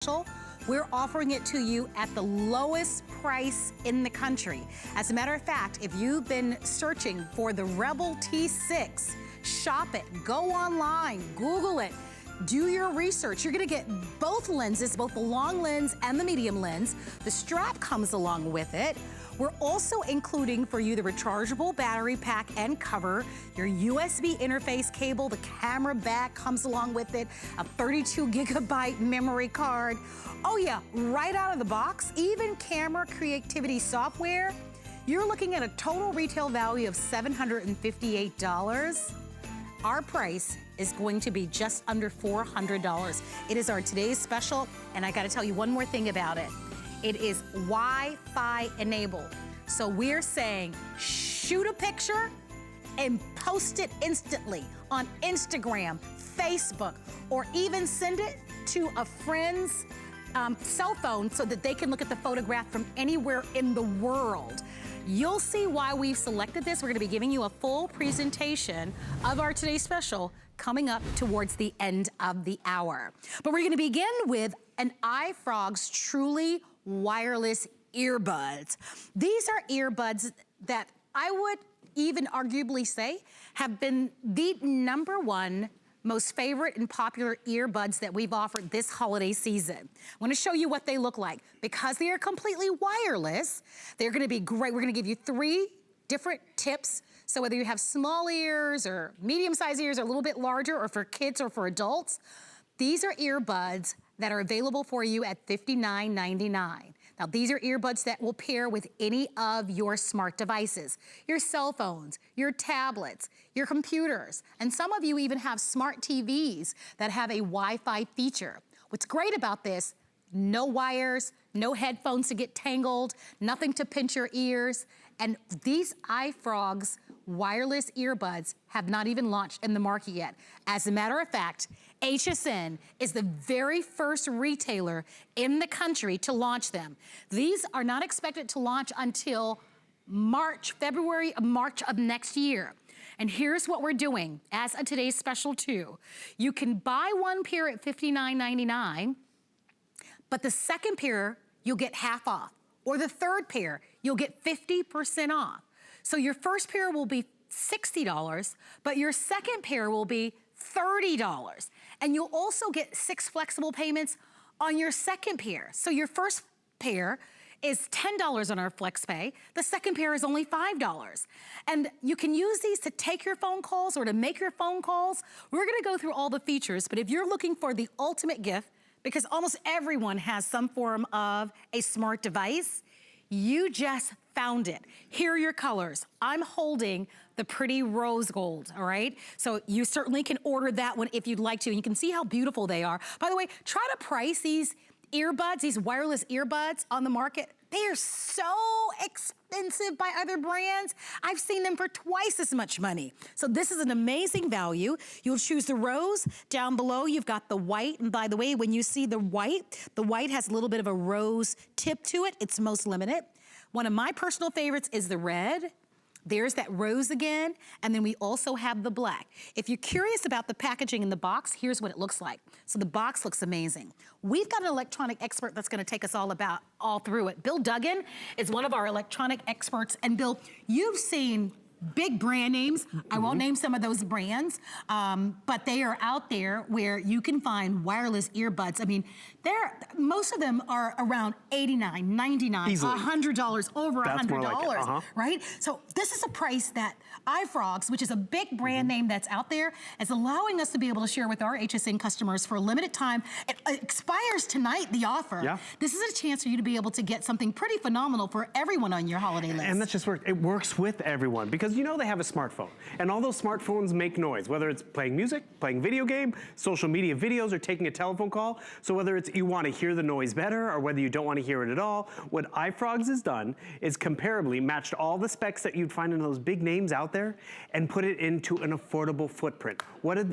special. We're offering it to you at the lowest price in the country. As a matter of fact, if you've been searching for the Rebel T6, shop it, go online, Google it, do your research. You're gonna get both lenses, both the long lens and the medium lens. The strap comes along with it. We're also including for you the rechargeable battery pack and cover, your USB interface cable, the camera back comes along with it, a 32 gigabyte memory card. Oh yeah, right out of the box, even camera creativity software. You're looking at a total retail value of $758. Our price is going to be just under $400. It is our today's special, and I gotta tell you one more thing about it. It is Wi-Fi enabled. So we're saying, shoot a picture and post it instantly on Instagram, Facebook, or even send it to a friend's cell phone so that they can look at the photograph from anywhere in the world. You'll see why we've selected this. We're gonna be giving you a full presentation of our today's special coming up towards the end of the hour. But we're gonna begin with an iFrogz truly wireless earbuds. These are earbuds that I would even arguably say have been the #1 most favorite and popular earbuds that we've offered this holiday season. I wanna show you what they look like. Because they are completely wireless, they're gonna be great. We're gonna give you 3 different tips. So whether you have small ears or medium-sized ears or a little bit larger, or for kids or for adults, these are earbuds that are available for you at $59.99. Now these are earbuds that will pair with any of your smart devices, your cell phones, your tablets, your computers, and some of you even have smart TVs that have a Wi-Fi feature. What's great about this, no wires, no headphones to get tangled, nothing to pinch your ears, and these iFrogz wireless earbuds have not even launched in the market yet. As a matter of fact, HSN is the very first retailer in the country to launch them. These are not expected to launch until March of next year. And here's what we're doing as a today's special too. You can buy one pair at $59.99, but the second pair you'll get half off, or the third pair you'll get 50% off. So your first pair will be $60, but your second pair will be $30. And you'll also get 6 flexible payments on your second pair. So your first pair is $10 on our FlexPay. The second pair is only $5. And you can use these to take your phone calls or to make your phone calls. We're gonna go through all the features, but if you're looking for the ultimate gift, because almost everyone has some form of a smart device, you just found it. Here are your colors. I'm holding the pretty rose gold, all right? So you certainly can order that one if you'd like to, and you can see how beautiful they are. By the way, try to price these earbuds, these wireless earbuds on the market. They are so expensive by other brands. I've seen them for twice as much money. So this is an amazing value. You'll choose the rose. Down below, you've got the white. And by the way, when you see the white has a little bit of a rose tip to it. It's most limited. One of my personal favorites is the red. There's that rose again, and then we also have the black. If you're curious about the packaging in the box, here's what it looks like. So the box looks amazing. We've got an electronic expert that's gonna take us all through it. Bill Duggan is one of our electronic experts, and Bill, you've seen big brand names. I won't name some of those brands, but they are out there where you can find wireless earbuds. I mean, most of them are around $89, $99, easily. $100, over $100, like right? So this is a price that iFrogz, which is a big brand name that's out there, is allowing us to be able to share with our HSN customers for a limited time. It expires tonight, the offer. Yeah. This is a chance for you to be able to get something pretty phenomenal for everyone on your holiday list. And that's just where it works with everyone, because you know they have a smartphone, and all those smartphones make noise, whether it's playing music, playing video game, social media videos, or taking a telephone call. So whether it's you want to hear the noise better, or whether you don't want to hear it at all, what iFrogz has done is comparably matched all the specs that you'd find in those big names out there and put it into an affordable footprint.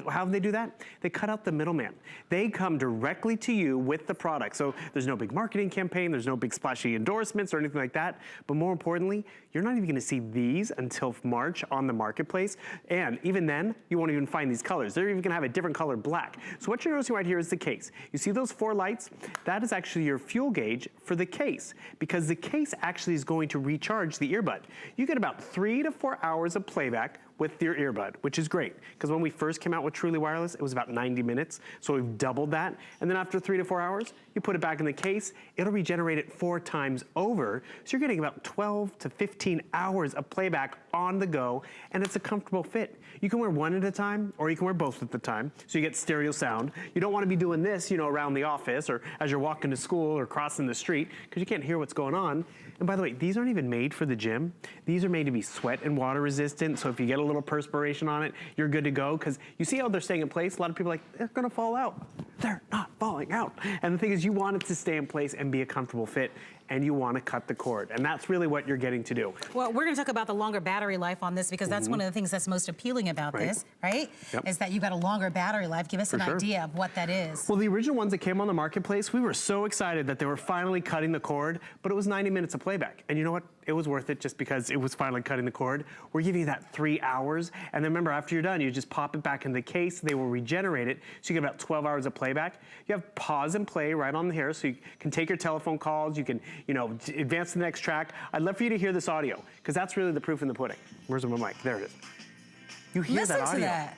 How do they do that? They cut out the middleman. They come directly to you with the product. So there's no big marketing campaign, there's no big splashy endorsements or anything like that. But more importantly, you're not even going to see these until of March on the marketplace. And even then, you won't even find these colors. They're even gonna have a different color black. So what you're noticing right here is the case. You see those 4 lights? That is actually your fuel gauge for the case, because the case actually is going to recharge the earbud. You get about 3 to 4 hours of playback with your earbud, which is great. Because when we first came out with Truly Wireless, it was about 90 minutes. So we've doubled that. And then after 3 to 4 hours, you put it back in the case, it'll regenerate it 4 times over. So you're getting about 12 to 15 hours of playback on the go, and it's a comfortable fit. You can wear one at a time, or you can wear both at the time, so you get stereo sound. You don't wanna be doing this, you know, around the office, or as you're walking to school, or crossing the street, because you can't hear what's going on. And by the way, these aren't even made for the gym. These are made to be sweat and water resistant, so if you get a little perspiration on it, you're good to go, because you see how they're staying in place? A lot of people are like, they're gonna fall out. They're not falling out. And the thing is, you want it to stay in place and be a comfortable fit, and you wanna cut the cord. And that's really what you're getting to do. Well, we're gonna talk about the longer battery life on this, because that's one of the things that's most appealing about this, right? Yep. Is that you've got a longer battery life. Give us an idea of what that is. Well, the original ones that came on the marketplace, we were so excited that they were finally cutting the cord, but it was 90 minutes of playback. And you know what? It was worth it just because it was finally cutting the cord. We're giving you that 3 hours. And then remember, after you're done, you just pop it back in the case. They will regenerate it. So you get about 12 hours of playback. You have pause and play right on here. So you can take your telephone calls. You can, you know, advance to the next track. I'd love for you to hear this audio, because that's really the proof in the pudding. Where's my mic? There it is. You hear that audio. Listen to that.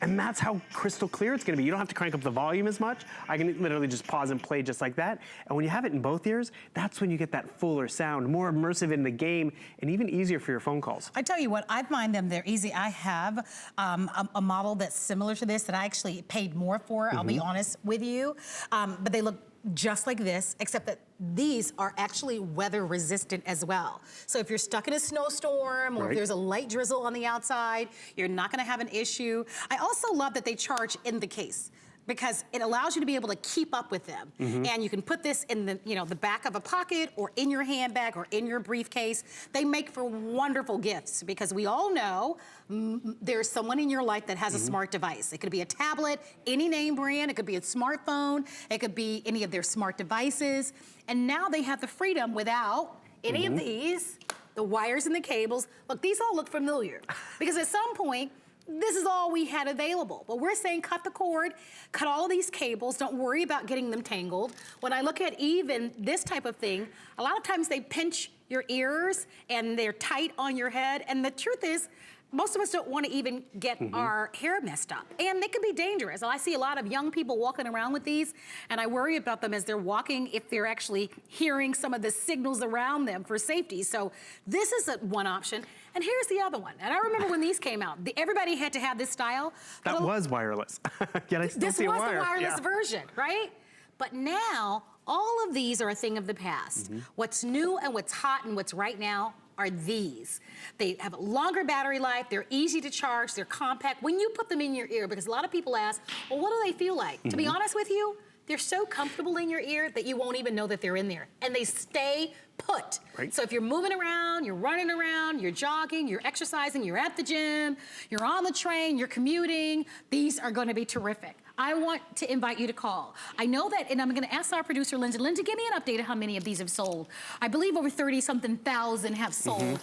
And that's how crystal clear it's gonna be. You don't have to crank up the volume as much. I can literally just pause and play just like that. And when you have it in both ears, that's when you get that fuller sound, more immersive in the game, and even easier for your phone calls. I tell you what, I find them, they're easy. I have a model that's similar to this that I actually paid more for, I'll be honest with you. But they look just like this, except that these are actually weather resistant as well. So if you're stuck in a snowstorm, or if there's a light drizzle on the outside, you're not gonna have an issue. I also love that they charge in the case, because it allows you to be able to keep up with them. And you can put this in the, you know, the back of a pocket, or in your handbag, or in your briefcase. They make for wonderful gifts, because we all know there's someone in your life that has a smart device. It could be a tablet, any name brand, it could be a smartphone, it could be any of their smart devices. And now they have the freedom without any of these, the wires and the cables. Look, these all look familiar, because at some point, this is all we had available. But we're saying cut the cord, cut all these cables, don't worry about getting them tangled. When I look at even this type of thing, a lot of times they pinch your ears and they're tight on your head. And the truth is, most of us don't want to even get our hair messed up. And they can be dangerous. I see a lot of young people walking around with these, and I worry about them as they're walking, if they're actually hearing some of the signals around them for safety. So this is one option. And here's the other one. And I remember when these came out, everybody had to have this style. That was wireless. Yet I still see a wire. This was the wireless version, right? But now, all of these are a thing of the past. What's new and what's hot and what's right now are these. They have a longer battery life, they're easy to charge, they're compact. When you put them in your ear, because a lot of people ask, well, what do they feel like? To be honest with you, they're so comfortable in your ear that you won't even know that they're in there. And they stay put. So if you're moving around, you're running around, you're jogging, you're exercising, you're at the gym, you're on the train, you're commuting, these are gonna be terrific. I want to invite you to call. I know that, and I'm gonna ask our producer, Lindsay. Lindsay, give me an update of how many of these have sold. I believe over 30-something thousand have sold.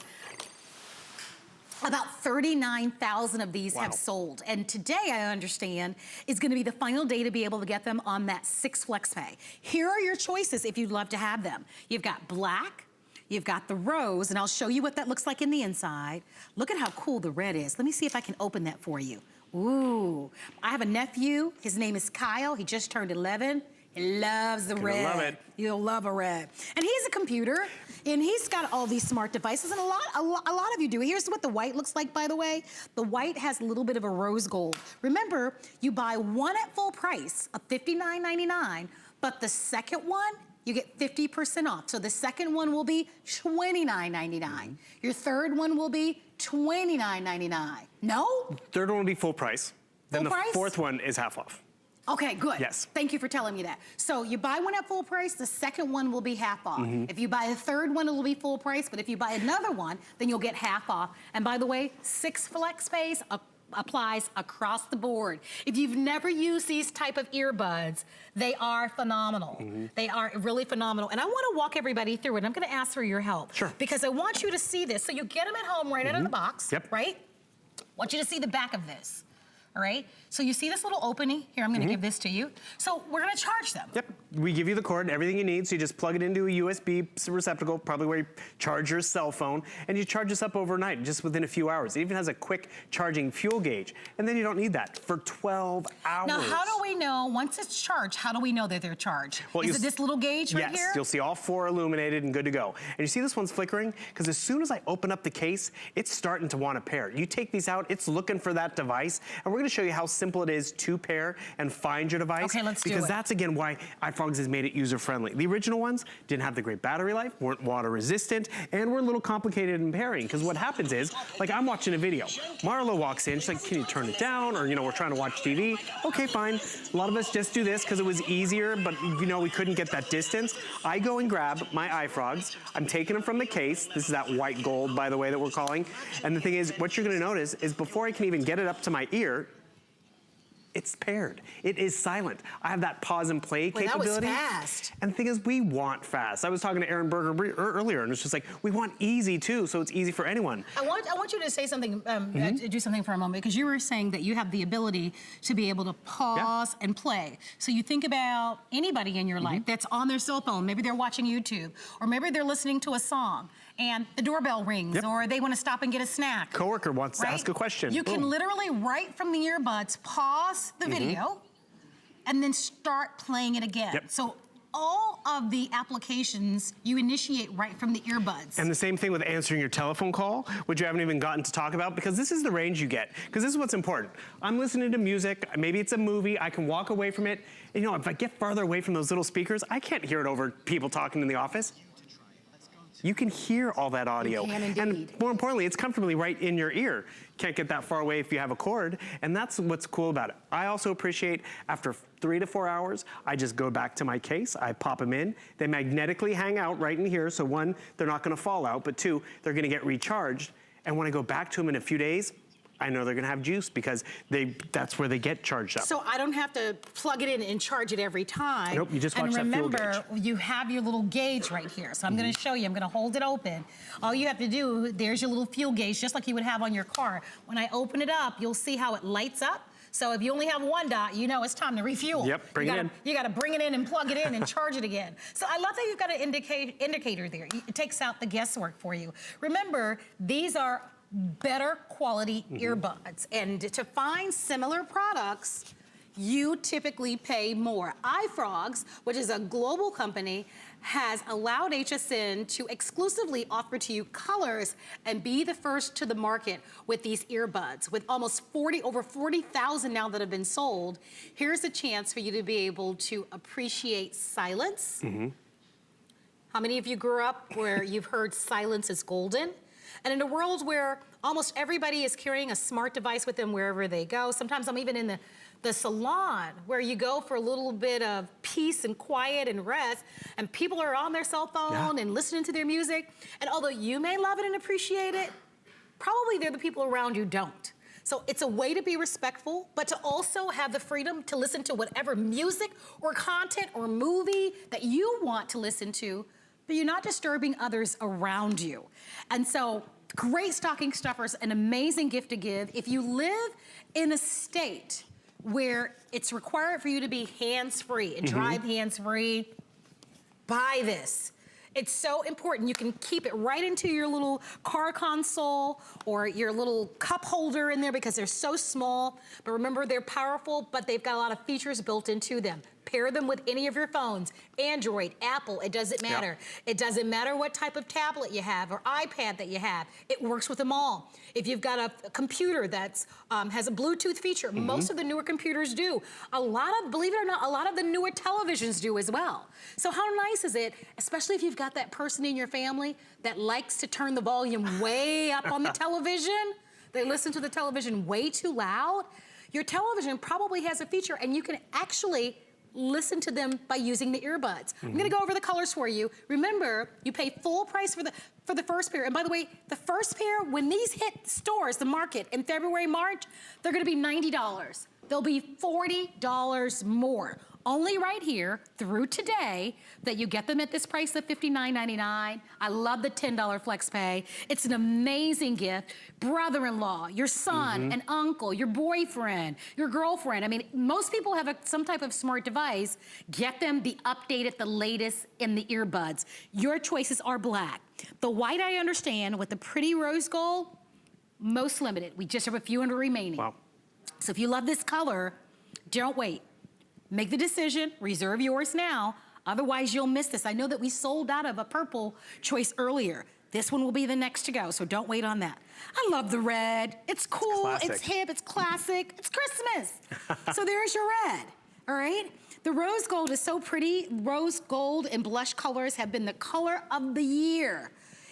About 39,000 of these have sold. And today, I understand, is gonna be the final day to be able to get them on that 6 FlexPay. Here are your choices if you'd love to have them. You've got black, you've got the rose, and I'll show you what that looks like in the inside. Look at how cool the red is. Let me see if I can open that for you. Ooh, I have a nephew, his name is Kyle, he just turned 11. He loves the red. Love it. You'll love a red. And he's a computer, and he's got all these smart devices, and a lot of you do. Here's what the white looks like, by the way. The white has a little bit of a rose gold. Remember, you buy one at full price of $59.99, but the second one, you get 50% off. So the second one will be $29.99. Your third one will be $29.99. No? Third one will be full price. Then the fourth one is half off. Okay, good. Yes. Thank you for telling me that. So you buy one at full price, the second one will be half off. If you buy a third one, it'll be full price, but if you buy another one, then you'll get half off. And by the way, 6 FlexPays, applies across the board. If you've never used these type of earbuds, they are phenomenal. They are really phenomenal. And I want to walk everybody through it. I'm going to ask for your help. Sure. Because I want you to see this. So you get them at home right out of the box, right? I want you to see the back of this. All right, so you see this little opening? Here, I'm gonna give this to you. So we're gonna charge them. Yep, we give you the cord and everything you need, so you just plug it into a USB receptacle, probably where you charge your cell phone, and you charge this up overnight, just within a few hours. It even has a quick charging fuel gauge, and then you don't need that for 12 hours. Now, how do we know, once it's charged, how do we know that they're charged? Well, is it this little gauge right here? Yes, you'll see all 4 illuminated and good to go. And you see this one's flickering? Because as soon as I open up the case, it's starting to want to pair. You take these out, it's looking for that device, and we're gonna show you how simple it is to pair and find your device. Okay, let's do it. Because that's, again, why iFrogz has made it user-friendly. The original ones didn't have the great battery life, weren't water-resistant, and were a little complicated in pairing. Because what happens is, like I'm watching a video. Marlo walks in, she's like, can you turn it down? Or, you know, we're trying to watch TV. Okay, fine. A lot of us just do this because it was easier, but, you know, we couldn't get that distance. I go and grab my iFrogz. I'm taking them from the case. This is that white gold, by the way, that we're calling. And the thing is, what you're going to notice is before I can even get it up to my ear, it's paired. It is silent. I have that pause and play capability. That was fast. And the thing is, we want fast. I was talking to Aaron Berger earlier, and it's just like, we want easy too, so it's easy for anyone. I want you to say something, do something for a moment, because you were saying that you have the ability to be able to pause and play. So you think about anybody in your life that's on their cell phone, maybe they're watching YouTube, or maybe they're listening to a song, and the doorbell rings, or they want to stop and get a snack. Coworker wants to ask a question. You can literally, right from the earbuds, pause the video, and then start playing it again. So all of the applications you initiate right from the earbuds. And the same thing with answering your telephone call, which you haven't even gotten to talk about, because this is the range you get. Because this is what's important. I'm listening to music, maybe it's a movie, I can walk away from it. And, you know, if I get farther away from those little speakers, I can't hear it over people talking in the office. You can hear all that audio. You can indeed. And more importantly, it's comfortably right in your ear. Can't get that far away if you have a cord, and that's what's cool about it. I also appreciate after 3 to 4 hours, I just go back to my case, I pop them in, they magnetically hang out right in here, so 1, they're not gonna fall out, but 2, they're gonna get recharged, and when I go back to them in a few days, I know they're gonna have juice because that's where they get charged up. So I don't have to plug it in and charge it every time. Nope, you just watch that fuel gauge. And remember, you have your little gauge right here. So I'm gonna show you, I'm gonna hold it open. All you have to do, there's your little fuel gauge, just like you would have on your car. When I open it up, you'll see how it lights up. So if you only have 1 dot, you know it's time to refuel. Yep, bring it in. You gotta bring it in and plug it in and charge it again. So I love that you've got an indicator there. It takes out the guesswork for you. Remember, these are better quality earbuds. And to find similar products, you typically pay more. iFrogz, which is a global company, has allowed HSN to exclusively offer to you colors and be the first to the market with these earbuds. With almost over 40,000 now that have been sold, here's a chance for you to be able to appreciate silence. How many of you grew up where you've heard silence is golden? And in a world where almost everybody is carrying a smart device with them wherever they go, sometimes I'm even in the salon where you go for a little bit of peace and quiet and rest, and people are on their cell phone and listening to their music. And although you may love it and appreciate it, probably they're the people around you don't. So it's a way to be respectful, but to also have the freedom to listen to whatever music or content or movie that you want to listen to, but you're not disturbing others around you. And so, great stocking stuffers, an amazing gift to give. If you live in a state where it's required for you to be hands-free and drive hands-free, buy this. It's so important. You can keep it right into your little car console or your little cup holder in there because they're so small. But remember, they're powerful, but they've got a lot of features built into them. Pair them with any of your phones, Android, Apple, it doesn't matter. It doesn't matter what type of tablet you have or iPad that you have. It works with them all. If you've got a computer that's has a Bluetooth feature, most of the newer computers do. Believe it or not, a lot of the newer televisions do as well. So how nice is it, especially if you've got that person in your family that likes to turn the volume way up on the television, they listen to the television way too loud. Your television probably has a feature and you can actually listen to them by using the earbuds. I'm gonna go over the colors for you. Remember, you pay full price for the first pair. And by the way, the first pair, when these hit stores, the market, in February, March, they're gonna be $90. They'll be $40 more. Only right here through today that you get them at this price of $59.99. I love the $10 flex pay. It's an amazing gift. Brother-in-law, your son, an uncle, your boyfriend, your girlfriend. I mean, most people have some type of smart device. Get them the updated, the latest in the earbuds. Your choices are black. The white, I understand, with the pretty rose gold, most limited. We just have a few hundred remaining. Wow. So if you love this color, don't wait. Make the decision, reserve yours now, otherwise you'll miss this. I know that we sold out of a purple choice earlier. This one will be the next to go, so don't wait on that. I love the red. It's cool, it's hip, it's classic, it's Christmas. So there's your red, all right? The rose gold is so pretty. Rose gold and blush colors have been the color of the year.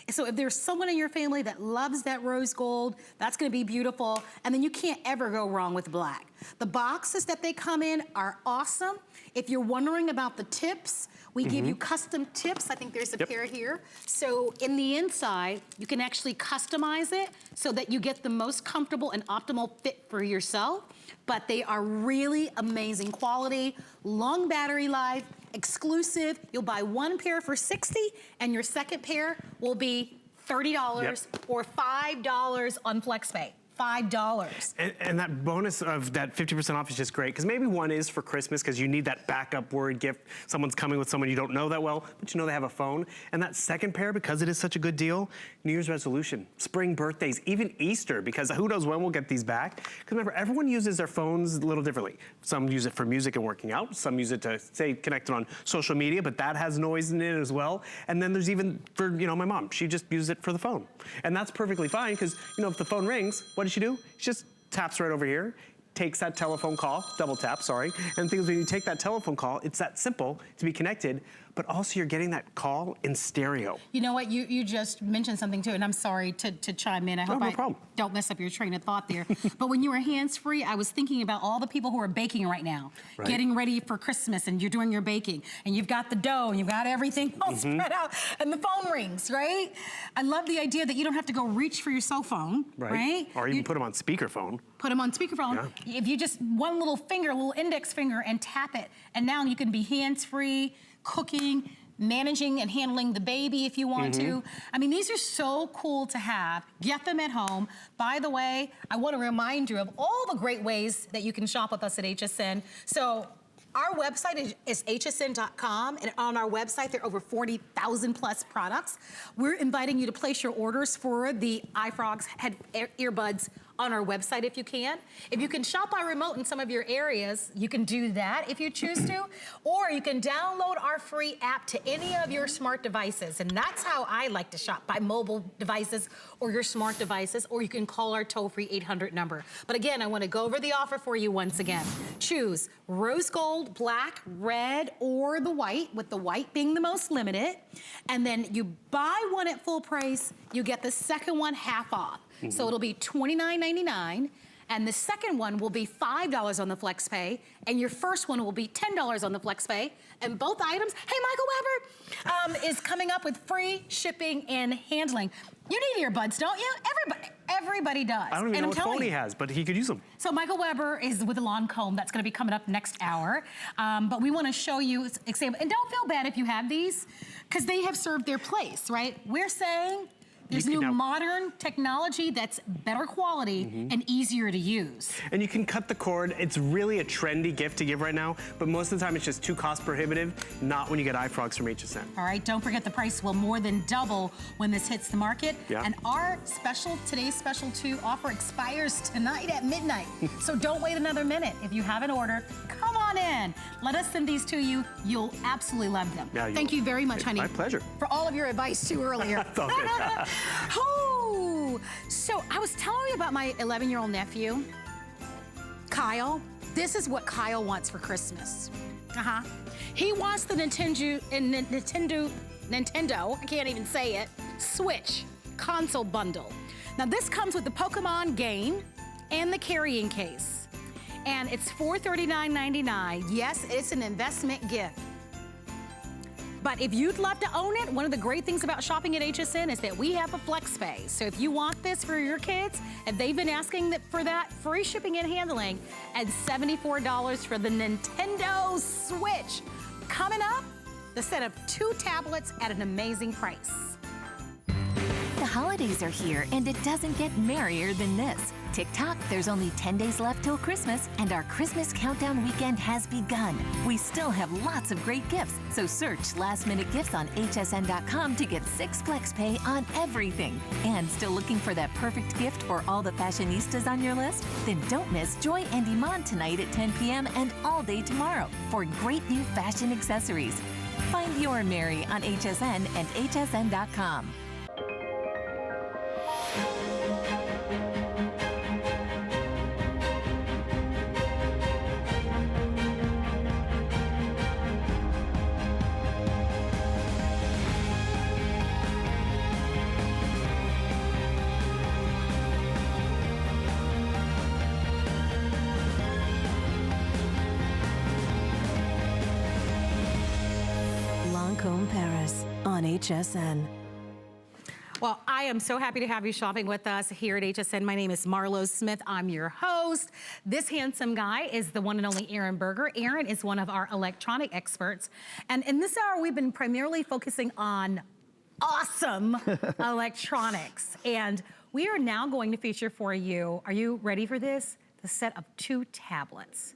So if there's someone in your family that loves that rose gold, that's gonna be beautiful. And then you can't ever go wrong with black. The boxes that they come in are awesome. If you're wondering about the tips, we give you custom tips. I think there's a pair here. So in the inside, you can actually customize it so that you get the most comfortable and optimal fit for yourself. But they are really amazing quality, long battery life, exclusive. You'll buy one pair for $60 and your second pair will be $30 or $5 on FlexPay. $5. And that bonus of that 50% off is just great, because maybe one is for Christmas because you need that backup word gift. Someone's coming with someone you don't know that well, but you know they have a phone. And that second pair, because it is such a good deal, New Year's resolution, spring birthdays, even Easter, because who knows when we'll get these back. Because remember, everyone uses their phones a little differently. Some use it for music and working out. Some use it to stay connected on social media, but that has noise in it as well. And then there's even for, you know, my mom, she just uses it for the phone. And that's perfectly fine, because, you know, if the phone rings, what does she do? She just taps right over here, takes that telephone call, double tap, sorry. And the thing is, when you take that telephone call, it's that simple to be connected, but also you're getting that call in stereo. You know what, you just mentioned something too, and I'm sorry to chime in. I hope no I problem. don't mess up your train of thought there. But when you were hands-free, I was thinking about all the people who are baking right now, getting ready for Christmas, and you're doing your baking, and you've got the dough, and you've got everything all spread out, and the phone rings, right? I love the idea that you don't have to go reach for your cell phone, right? Or even put them on speakerphone. Put them on speakerphone. Yeah. If you just one little finger, little index finger, and tap it, and now you can be hands-free, cooking, managing and handling the baby if you want to. I mean, these are so cool to have. Get them at home. By the way, I want to remind you of all the great ways that you can shop with us at HSN. So our website is hsn.com, and on our website, there are over 40,000 plus products. We're inviting you to place your orders for the iFrogz earbuds on our website if you can. If you can shop by remote in some of your areas, you can do that if you choose to, or you can download our free app to any of your smart devices, and that's how I like to shop, by mobile devices or your smart devices, or you can call our toll-free 800 number. But again, I want to go over the offer for you once again. Choose rose gold, black, red, or the white, with the white being the most limited, and then you buy one at full price, you get the second one half off. So it'll be $29.99, and the second one will be $5 on the FlexPay, and your first one will be $10 on the FlexPay, and both items, hey, Michael Weber, is coming up with free shipping and handling. You need earbuds, don't you? Everybody does. I don't even know what phone he has, but he could use them. So Michael Weber is with a lawn comb. That's gonna be coming up next hour. But we wanna show you example, and don't feel bad if you have these, because they have served their place, right? We're saying, there's new modern technology that's better quality and easier to use. And you can cut the cord. It's really a trendy gift to give right now, but most of the time it's just too cost prohibitive, not when you get iFrogz from HSN. All right, don't forget the price will more than double when this hits the market. And our today's special 2 offer expires tonight at midnight. So don't wait another minute. If you haven't ordered, come on in. Let us send these to you. You'll absolutely love them. Thank you very much, honey. My pleasure. For all of your advice too earlier. It's all good. Oh, so I was telling you about my 11-year-old nephew, Kyle. This is what Kyle wants for Christmas. He wants the Nintendo, I can't even say it, Switch console bundle. Now this comes with the Pokemon game and the carrying case. and it's $439.99. Yes, it's an investment gift. But if you'd love to own it, one of the great things about shopping at HSN is that we have a flex pay. So if you want this for your kids, and they've been asking for that, free shipping and handling, and $74 for the Nintendo Switch. Coming up, the set of 2 tablets at an amazing price. The holidays are here, and it doesn't get merrier than this. Tick-tock, there's only 10 days left till Christmas, and our Christmas countdown weekend has begun. We still have lots of great gifts, so search last-minute gifts on hsn.com to get 6 flex pay on everything. And still looking for that perfect gift for all the fashionistas on your list? Then don't miss Joy and Iman tonight at 10 p.m. and all day tomorrow for great new fashion accessories. Find your Mary on HSN and hsn.com. Paris on HSN. Well, I am so happy to have you shopping with us here at HSN. My name is Marlo Smith. I'm your host. This handsome guy is the one and only Aaron Berger. Aaron is one of our electronic experts. And in this hour, we've been primarily focusing on awesome electronics. And we are now going to feature for you, are you ready for this? The set of 2 tablets.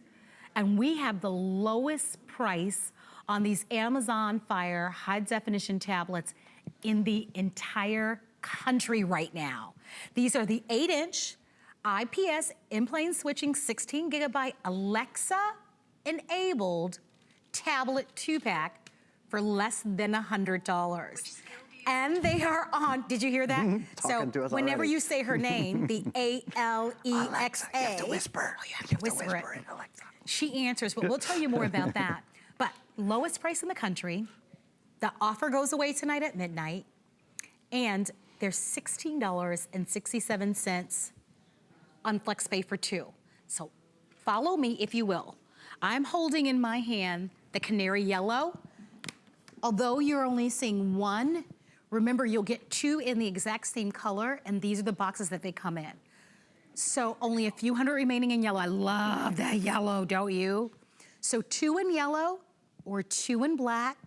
And we have the lowest price on these Amazon Fire high-definition tablets in the entire country right now. These are the 8-inch IPS in-plane switching 16 gigabyte Alexa-enabled tablet 2-pack for less than $100. And they are on, did you hear that? So whenever you say her name, the Alexa. You have to whisper. Oh, you have to whisper it. She answers, but we'll tell you more about that. But lowest price in the country. The offer goes away tonight at midnight. And there's $16.67 on FlexPay for 2. So follow me if you will. I'm holding in my hand the canary yellow. Although you're only seeing 1, remember you'll get 2 in the exact same color, and these are the boxes that they come in. So only a few hundred remaining in yellow. I love that yellow, don't you? So 2 in yellow, or 2 in black,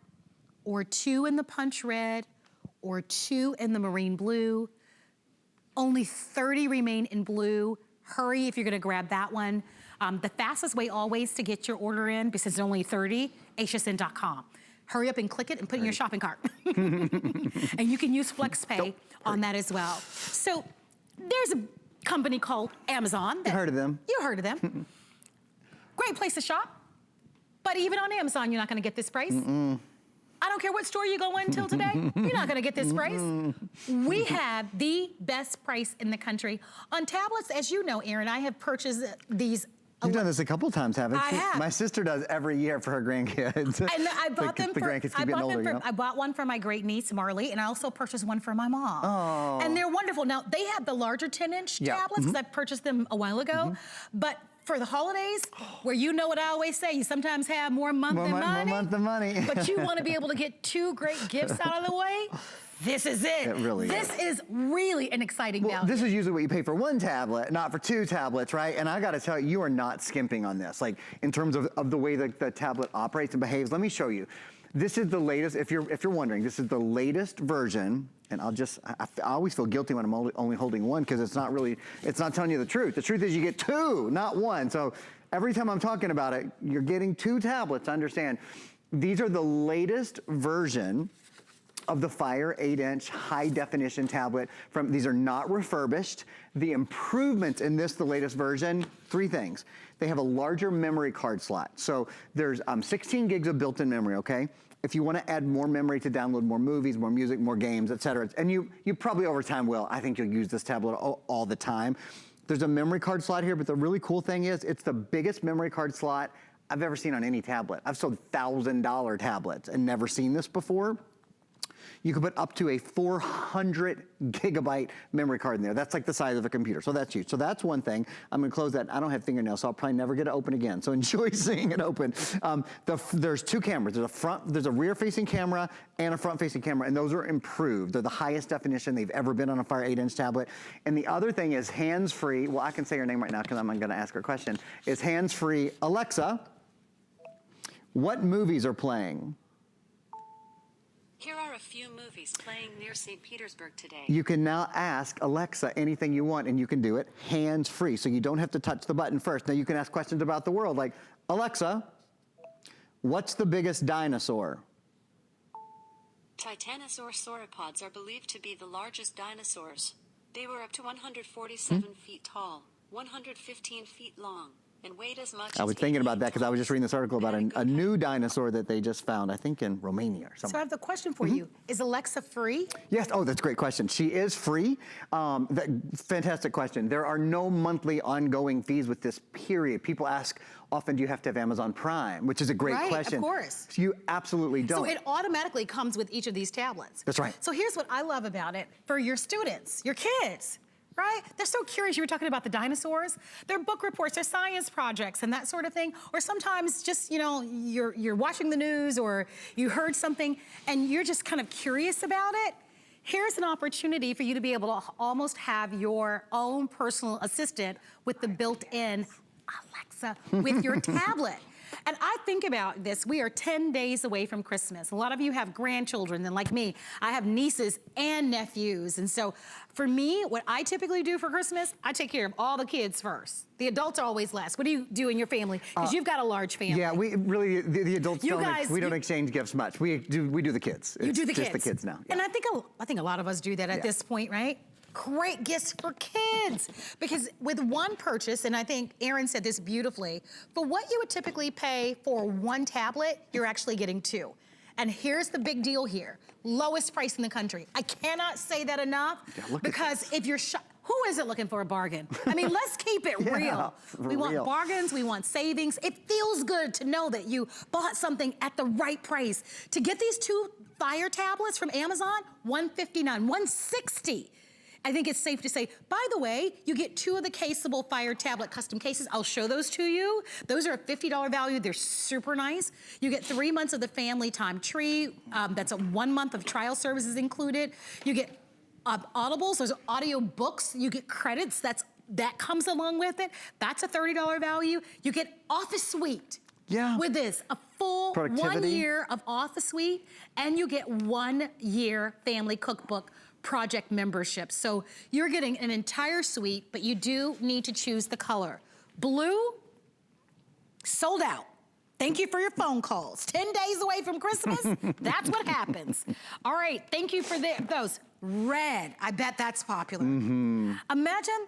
or 2 in the punch red, or 2 in the marine blue. Only 30 remain in blue. Hurry if you're gonna grab that one. The fastest way always to get your order in, because it's only 30, hsn.com. Hurry up and click it and put it in your shopping cart. And you can use FlexPay on that as well. So there's a company called Amazon. You heard of them. You heard of them. Great place to shop. But even on Amazon, you're not gonna get this price. I don't care what store you go in till today, you're not gonna get this price. We have the best price in the country. On tablets, as you know, Aaron, I have purchased these. You've done this a couple times, haven't you? I have. My sister does every year for her grandkids. And I bought them the for, grandkids keep getting older, you know? I bought one for my great niece, Marley, and I also purchased one for my mom. Oh. And they're wonderful. Now, they have the larger 10-inch tablets, because I purchased them a while ago, but for the holidays, where you know what I always say, you sometimes have more month than money. More month than money. But you want to be able to get 2 great gifts out of the way. This is it. It really is. This is really an exciting value. This is usually what you pay for 1 tablet, not for 2 tablets, right? And I gotta tell you, you are not skimping on this. Like, in terms of the way that the tablet operates and behaves. Let me show you. This is the latest, if you're wondering, this is the latest version, and I always feel guilty when I'm only holding 1, because it's not telling you the truth. The truth is you get 2, not 1. So every time I'm talking about it, you're getting 2 tablets, understand. These are the latest version of the Fire 8-inch high-definition tablet. These are not refurbished. The improvements in this, the latest version, 3 things. They have a larger memory card slot. So there's 16 gigs of built-in memory, okay? If you want to add more memory to download more movies, more music, more games, et cetera, and you probably over time will. I think you'll use this tablet all the time. There's a memory card slot here, but the really cool thing is it's the biggest memory card slot I've ever seen on any tablet. I've sold $1,000 tablets and never seen this before. You can put up to a 400 gigabyte memory card in there. That's like the size of a computer, so that's huge. So that's one thing. I'm gonna close that. I don't have fingernails, so I'll probably never get it open again. So enjoy seeing it open. There's two cameras. There's a rear-facing camera and a front-facing camera, and those are improved. They're the highest definition they've ever been on a Fire 8-inch tablet. And the other thing is hands-free. Well, I can say her name right now because I'm gonna ask her a question. Is hands-free. Alexa, what movies are playing? Here are a few movies playing near St. Petersburg today. You can now ask Alexa anything you want, and you can do it hands-free, so you don't have to touch the button first. Now you can ask questions about the world, like, Alexa, what's the biggest dinosaur? Titanosaur sauropods are believed to be the largest dinosaurs. They were up to 147 feet tall, 115 feet long, and weighed as much I was as thinking 8 about that feet because I was tall. just reading this article about a new dinosaur that they just found, I think in Romania or So I somewhere. have the question for you. Is Alexa free? Yes, oh, that's a great question. She is free. Fantastic question. There are no monthly ongoing fees with this, period. People ask, often do you have to have Amazon Prime, which is a great Right, of question. course. You absolutely don't. So it automatically comes with each of these tablets. That's right. So here's what I love about it for your students, your kids, right? They're so curious. You were talking about the dinosaurs. Their book reports, their science projects and that sort of thing. Or sometimes just, you know, you're watching the news or you heard something and you're just kind of curious about it. Here's an opportunity for you to be able to almost have your own personal assistant with the built-in Alexa with your tablet. And I think about this, we are 10 days away from Christmas. A lot of you have grandchildren, and like me, I have nieces and nephews. And so for me, what I typically do for Christmas, I take care of all the kids first. The adults are always last. What do you do in your family? Because you've got a large family. Yeah, we really, the adults You don't, guys- we don't exchange gifts much. We do the kids. You do the It's kids. just the kids now. Yeah. And I think a lot of us do that at Yeah. this point, right? Great gifts for kids. Because with one purchase, and I think Aaron said this beautifully, for what you would typically pay for one tablet, you're actually getting two. And here's the big deal here. Lowest price in the country. I cannot say that enough Yeah, look at because this. if you're who isn't looking for a bargain? I mean, let's keep it Yeah, real. for We want real. bargains, we want savings. It feels good to know that you bought something at the right price. To get these two Fire tablets from Amazon, $159, $160. I think it's safe to say, by the way, you get two of the caseable Fire tablet custom cases. I'll show those to you. Those are a $50 value. They're super nice. You get 3 months of the family time tree. That's a 1 month of trial services included. You get audibles, those are audio books. You get credits, that comes along with it. That's a $30 value. You get Office Suite. Yeah. With this, a full 1 Productivity. year of Office Suite, and you get 1 year family cookbook project membership. So you're getting an entire suite, but you do need to choose the color. Blue, sold out. Thank you for your phone calls. 10 days away from Christmas, that's what happens. All right, thank you for those. Red, I bet that's popular. Imagine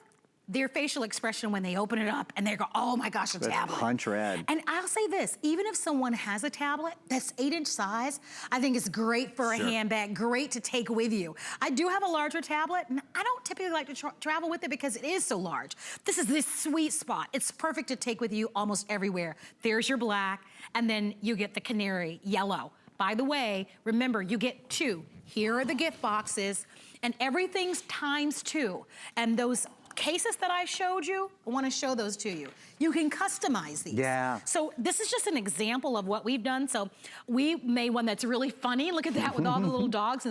their facial expression when they open it up and they go, oh my gosh, a tablet. punch red. And I'll say this, even if someone has a tablet that's 8-inch size, I think it's great for a handbag, great to take with you. I do have a larger tablet, and I don't typically like to travel with it because it is so large. This is this sweet spot. It's perfect to take with you almost everywhere. There's your black, and then you get the canary yellow. By the way, remember, you get two. Here are the gift boxes, and everything's ×2. And those cases that I showed you, I want to show those to you. You can customize these. Yeah. So this is just an example of what we've done. So we made one that's really funny. Look at that with all the little dogs.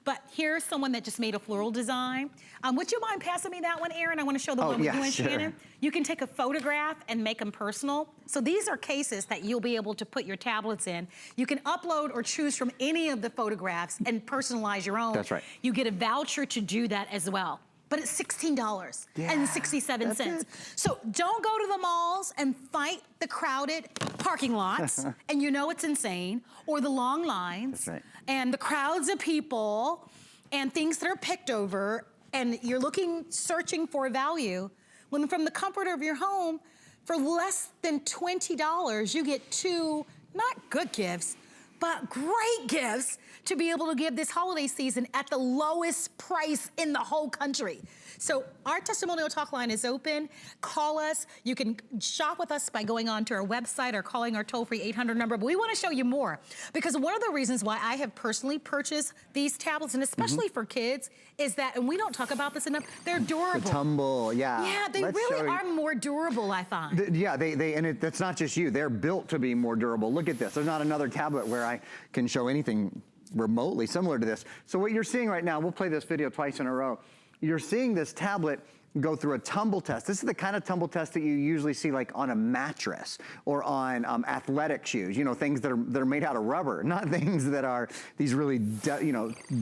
But here's someone that just made a floral design. Would you mind passing me that one, Aaron? I want to show the one with yeah, you and sure. Shannon. You can take a photograph and make them personal. So these are cases that you'll be able to put your tablets in. You can upload or choose from any of the photographs and personalize your own. That's right. You get a voucher to do that as well. But it's $16.67. it. So don't go to the malls and fight the crowded parking lots, and you know it's insane, or the long lines, That's right. and the crowds of people, and things that are picked over, and you're searching for value, when from the comfort of your home, for less than $20, you get two, not good gifts, but great gifts to be able to give this holiday season at the lowest price in the whole country. So our testimonial talk line is open. Call us. You can shop with us by going on to our website or calling our toll-free 800 number. But we want to show you more, because one of the reasons why I have personally purchased these tablets, and especially for kids, is that, and we don't talk about this enough, they're durable. The tumble, yeah. Yeah, they really are more durable, I find. That's not just you. They're built to be more durable. Look at this. There's not another tablet where I can show anything remotely similar to this. So what you're seeing right now, we'll play this video twice in a row. You're seeing this tablet go through a tumble test. This is the kind of tumble test that you usually see like on a mattress or on athletic shoes, you know, things that are made out of rubber, not things that are these really,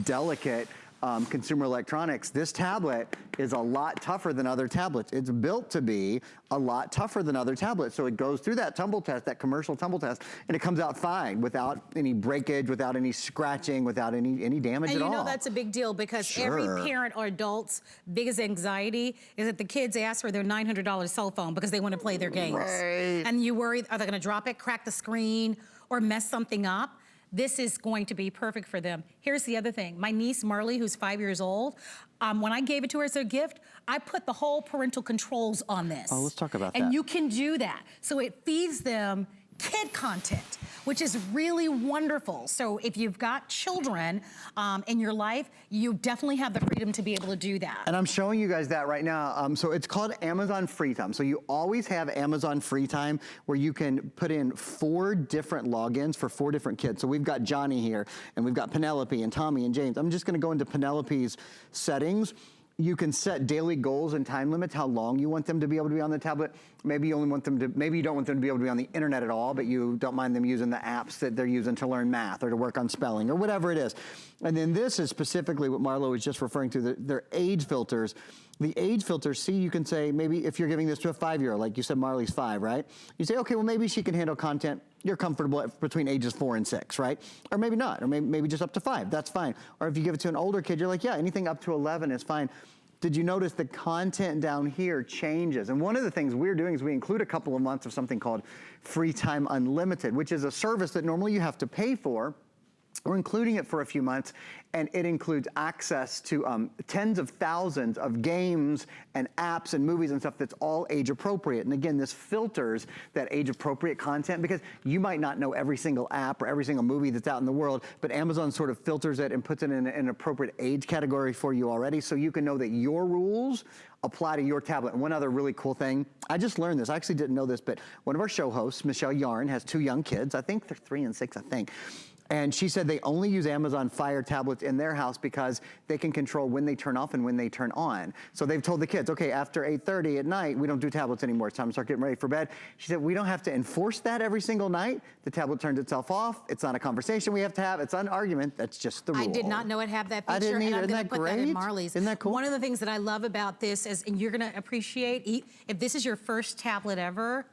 delicate consumer electronics. This tablet is a lot tougher than other tablets. It's built to be a lot tougher than other tablets. So it goes through that tumble test, that commercial tumble test, and it comes out fine without any breakage, without any scratching, without any damage at all. And you know that's a big deal, because every parent or adult's biggest anxiety is that the kids ask for their $900 cell phone because they want to play their games. Right. And you worry, are they going to drop it, crack the screen, or mess something up? This is going to be perfect for them. Here's the other thing. My niece, Marley, who's 5 years old, when I gave it to her as a gift, I put the whole parental controls on this. Oh, let's talk about that. And you can do that. So it feeds them kid content, which is really wonderful. So if you've got children in your life, you definitely have the freedom to be able to do that. And I'm showing you guys that right now. So it's called Amazon Free Time. So you always have Amazon Free Time where you can put in 4 different logins for 4 different kids. So we've got Johnny here, and we've got Penelope and Tommy and James. I'm just gonna go into Penelope's settings. You can set daily goals and time limits, how long you want them to be able to be on the tablet. Maybe you only want them to, maybe you don't want them to be able to be on the internet at all, but you don't mind them using the apps that they're using to learn math or to work on spelling or whatever it is. And then this is specifically what Marlo was just referring to, their age filters. The age filters, see, you can say, maybe if you're giving this to a 5-year-old, like you said, Marley's 5, right? You say, okay, well, maybe she can handle content you're comfortable at between ages 4 and 6, right? Or maybe not, or maybe just up to 5, that's fine. Or if you give it to an older kid, you're like, yeah, anything up to 11 is fine. Did you notice the content down here changes? And one of the things we're doing is we include a couple of months of something called Free Time Unlimited, which is a service that normally you have to pay for. We're including it for a few months, and it includes access to tens of thousands of games and apps and movies and stuff that's all age appropriate. And again, this filters that age appropriate content, because you might not know every single app or every single movie that's out in the world, but Amazon sort of filters it and puts it in an appropriate age category for you already, so you can know that your rules apply to your tablet. And one other really cool thing, I just learned this, I actually didn't know this, but one of our show hosts, Michelle Yarn, has 2 young kids. I think they're 3 and 6, I think. And she said they only use Amazon Fire tablets in their house because they can control when they turn off and when they turn on. So they've told the kids, okay, after 8:30 at night, we don't do tablets anymore. It's time to start getting ready for bed. She said, we don't have to enforce that every single night. The tablet turns itself off. It's not a conversation we have to have. It's not an argument. That's just the rule. I did not know it had that feature. I didn't either. And I'm Isn't going that to put that in great? Marley's. Isn't that cool? One of the things that I love about this is, and you're going to appreciate, if this is your first tablet ever,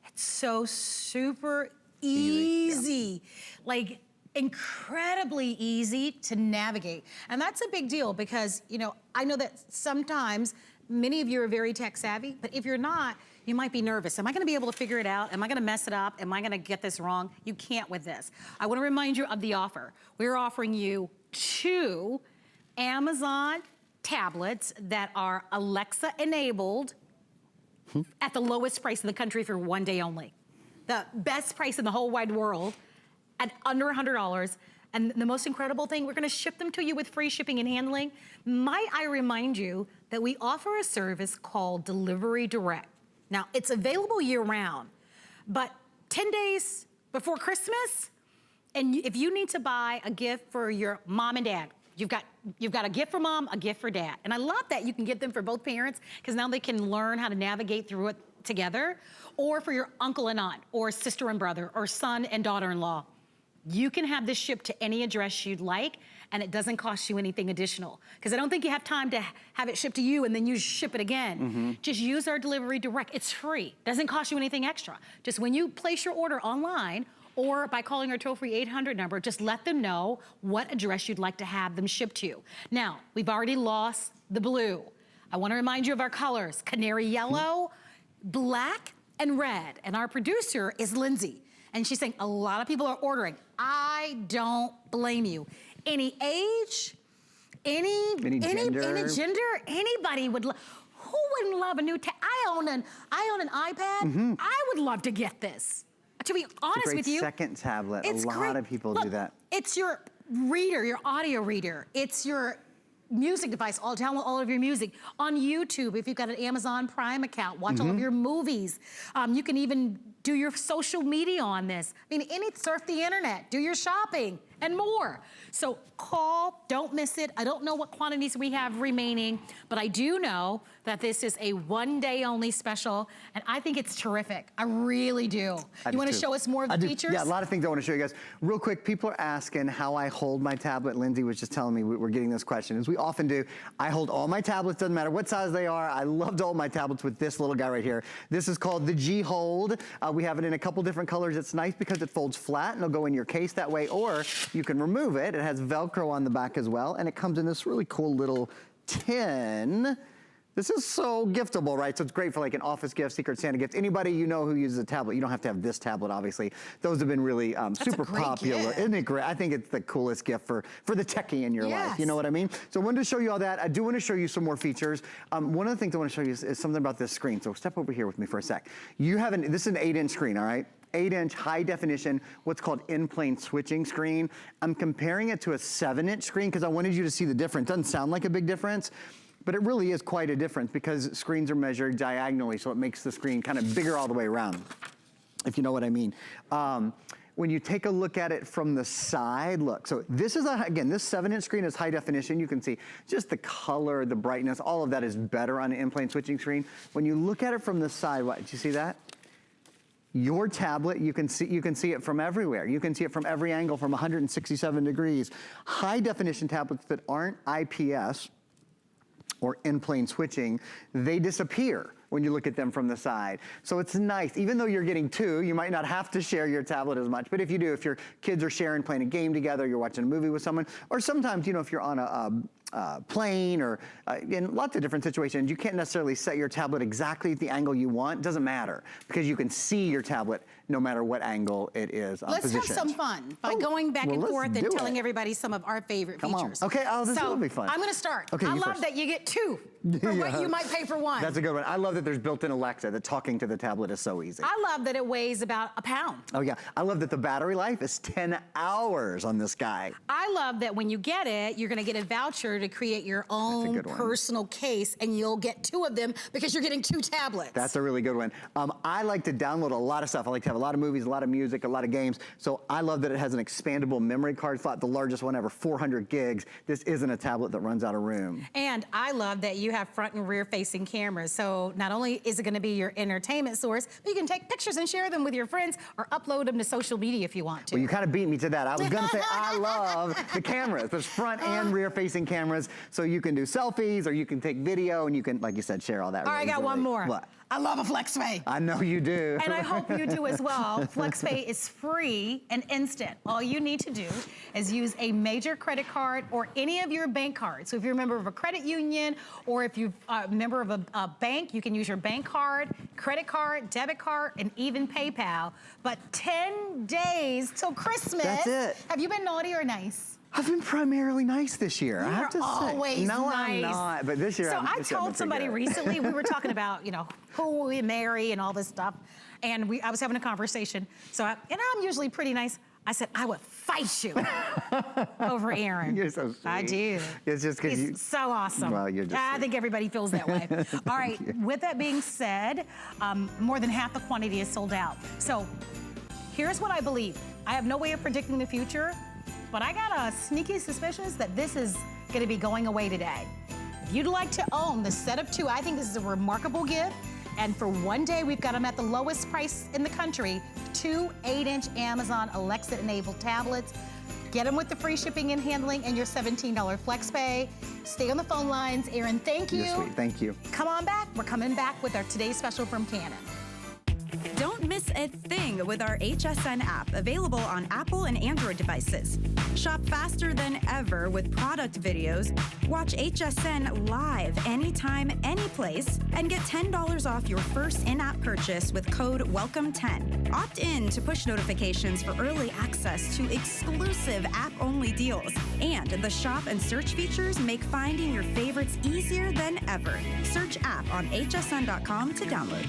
it's so super easy. Yeah. Like, incredibly easy to navigate. And that's a big deal because, you know, I know that sometimes many of you are very tech savvy, but if you're not, you might be nervous. Am I gonna be able to figure it out? Am I gonna mess it up? Am I gonna get this wrong? You can't with this. I wanna remind you of the offer. We're offering you 2 Amazon tablets that are Alexa enabled at the lowest price in the country for 1 day only. The best price in the whole wide world at under $100. And the most incredible thing, we're gonna ship them to you with free shipping and handling. Might I remind you that we offer a service called Delivery Direct. Now, it's available year round, but 10 days before Christmas, and if you need to buy a gift for your mom and dad, you've got a gift for mom, a gift for dad. And I love that you can get them for both parents, because now they can learn how to navigate through it together, or for your uncle and aunt, or sister and brother, or son and daughter-in-law. You can have this shipped to any address you'd like, and it doesn't cost you anything additional. Because I don't think you have time to have it shipped to you and then you ship it again. Just use our Delivery Direct. It's free. Doesn't cost you anything extra. Just when you place your order online or by calling our toll-free 800 number, just let them know what address you'd like to have them shipped to. Now, we've already lost the blue. I want to remind you of our colors: canary yellow, black, and red. And our producer is Lindsay. And she's saying a lot of people are ordering. I don't blame you. Any age, any gender, anybody would. Who wouldn't love a new? I own an iPad. I would love to get this. To be honest with you, second tablet. It's a lot great. of people Look, do that. It's your reader, your audio reader. It's your music device. I'll download all of your music on YouTube. If you've got an Amazon Prime account, watch all of your movies. You can even do your social media on this. I mean, surf the internet, do your shopping, and more. So call, don't miss it. I don't know what quantities we have remaining, but I do know that this is a one-day only special, and I think it's terrific. I really do. You want to show us more of the features? Yeah, a lot of things I want to show you guys. Real quick, people are asking how I hold my tablet. Lindsay was just telling me we're getting this question, as we often do. I hold all my tablets, doesn't matter what size they are. I love to hold my tablets with this little guy right here. This is called the G Hold. We have it in a couple different colors. It's nice because it folds flat and it'll go in your case that way, or you can remove it. It has Velcro on the back as well, and it comes in this really cool little tin. This is so giftable, right? So it's great for like an office gift, Secret Santa gift. Anybody you know who uses a tablet, you don't have to have this tablet, obviously. Those have been really super popular. Gift. Isn't it great? I think it's the coolest gift for the techie in your life. You know what I mean? So I wanted to show you all that. I do want to show you some more features. One of the things I want to show you is something about this screen. So step over here with me for a sec. You have this is an 8-inch screen, all right? 8-inch high definition, what's called in-plane switching screen. I'm comparing it to a 7-inch screen because I wanted you to see the difference. Doesn't sound like a big difference, but it really is quite a difference because screens are measured diagonally, so it makes the screen kind of bigger all the way around, if you know what I mean. When you take a look at it from the side, look, so this is, again, this 7-inch screen is high definition. You can see just the color, the brightness, all of that is better on an in-plane switching screen. When you look at it from the side, what, did you see that? Your tablet, you can see it from everywhere. You can see it from every angle from 167 degrees. High definition tablets that aren't IPS or in-plane switching, they disappear when you look at them from the side. So it's nice. Even though you're getting two, you might not have to share your tablet as much, but if you do, if your kids are sharing, playing a game together, you're watching a movie with someone, or sometimes, you know, if you're on a plane or in lots of different situations, you can't necessarily set your tablet exactly at the angle you want. Doesn't matter, because you can see your tablet no matter what angle it is positioned. Let's have some fun by going back and forth and telling everybody some of our favorite features. Okay, this will be fun. I'm gonna start. Okay, I love that you get two for what you might pay for one. That's a good one. I love that there's built-in Alexa, that talking to the tablet is so easy. I love that it weighs about a pound. Oh yeah, I love that the battery life is 10 hours on this guy. I love that when you get it, you're gonna get a voucher to create your own personal case, and you'll get two of them because you're getting two tablets. That's a really good one. I like to download a lot of stuff. I like to have a lot of movies, a lot of music, a lot of games. So I love that it has an expandable memory card slot, the largest one ever, 400 gigs. This isn't a tablet that runs out of room. And I love that you have front and rear facing cameras. So not only is it gonna be your entertainment source, but you can take pictures and share them with your friends or upload them to social media if you want to. Well, you kind of beat me to that. I was gonna say I love the cameras. There's front and rear facing cameras, so you can do selfies or you can take video and you can, like you said, share all that. All right, I got one more. What? I love a FlexPay. I know you do. And I hope you do as well. FlexPay is free and instant. All you need to do is use a major credit card or any of your bank cards. So if you're a member of a credit union or if you're a member of a bank, you can use your bank card, credit card, debit card, and even PayPal. But 10 days till Christmas. That's it. Have you been naughty or nice? I've been primarily nice this year. I have to say. Always no, nice. I'm not. But this year, so I told somebody recently, we were talking about, you know, who we marry and all this stuff, and I was having a conversation. So, and I'm usually pretty nice. I said I would fight you over Aaron. You're so sweet. I do. It's just because he's so awesome. Well, you're just. I think everybody feels that way. All right. With that being said, more than half the quantity is sold out. So, here's what I believe. I have no way of predicting the future. But I got a sneaky suspicion that this is gonna be going away today. If you'd like to own the set of two, I think this is a remarkable gift. And for one day, we've got them at the lowest price in the country, 2 8-inch Amazon Alexa-enabled tablets. Get them with the free shipping and handling and your $17 FlexPay. Stay on the phone lines. Aaron, thank you. You're sweet, thank you. Come on back. We're coming back with our today's special from Canon. Don't miss a thing with our HSN app, available on Apple and Android devices. Shop faster than ever with product videos. Watch HSN live anytime, anyplace, and get $10 off your first in-app purchase with code WELCOME10. Opt in to push notifications for early access to exclusive app-only deals. And the shop and search features make finding your favorites easier than ever. Search app on hsn.com to download.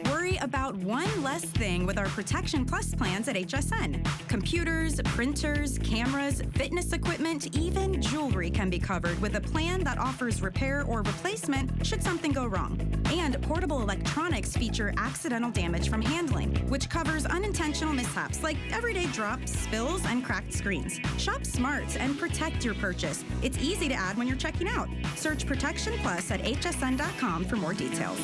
Worry about one less thing with our Protection Plus plans at HSN. Computers, printers, cameras, fitness equipment, even jewelry can be covered with a plan that offers repair or replacement should something go wrong. And portable electronics feature accidental damage from handling, which covers unintentional mishaps like everyday drops, spills, and cracked screens. Shop smart and protect your purchase. It's easy to add when you're checking out. Search Protection Plus at hsn.com for more details.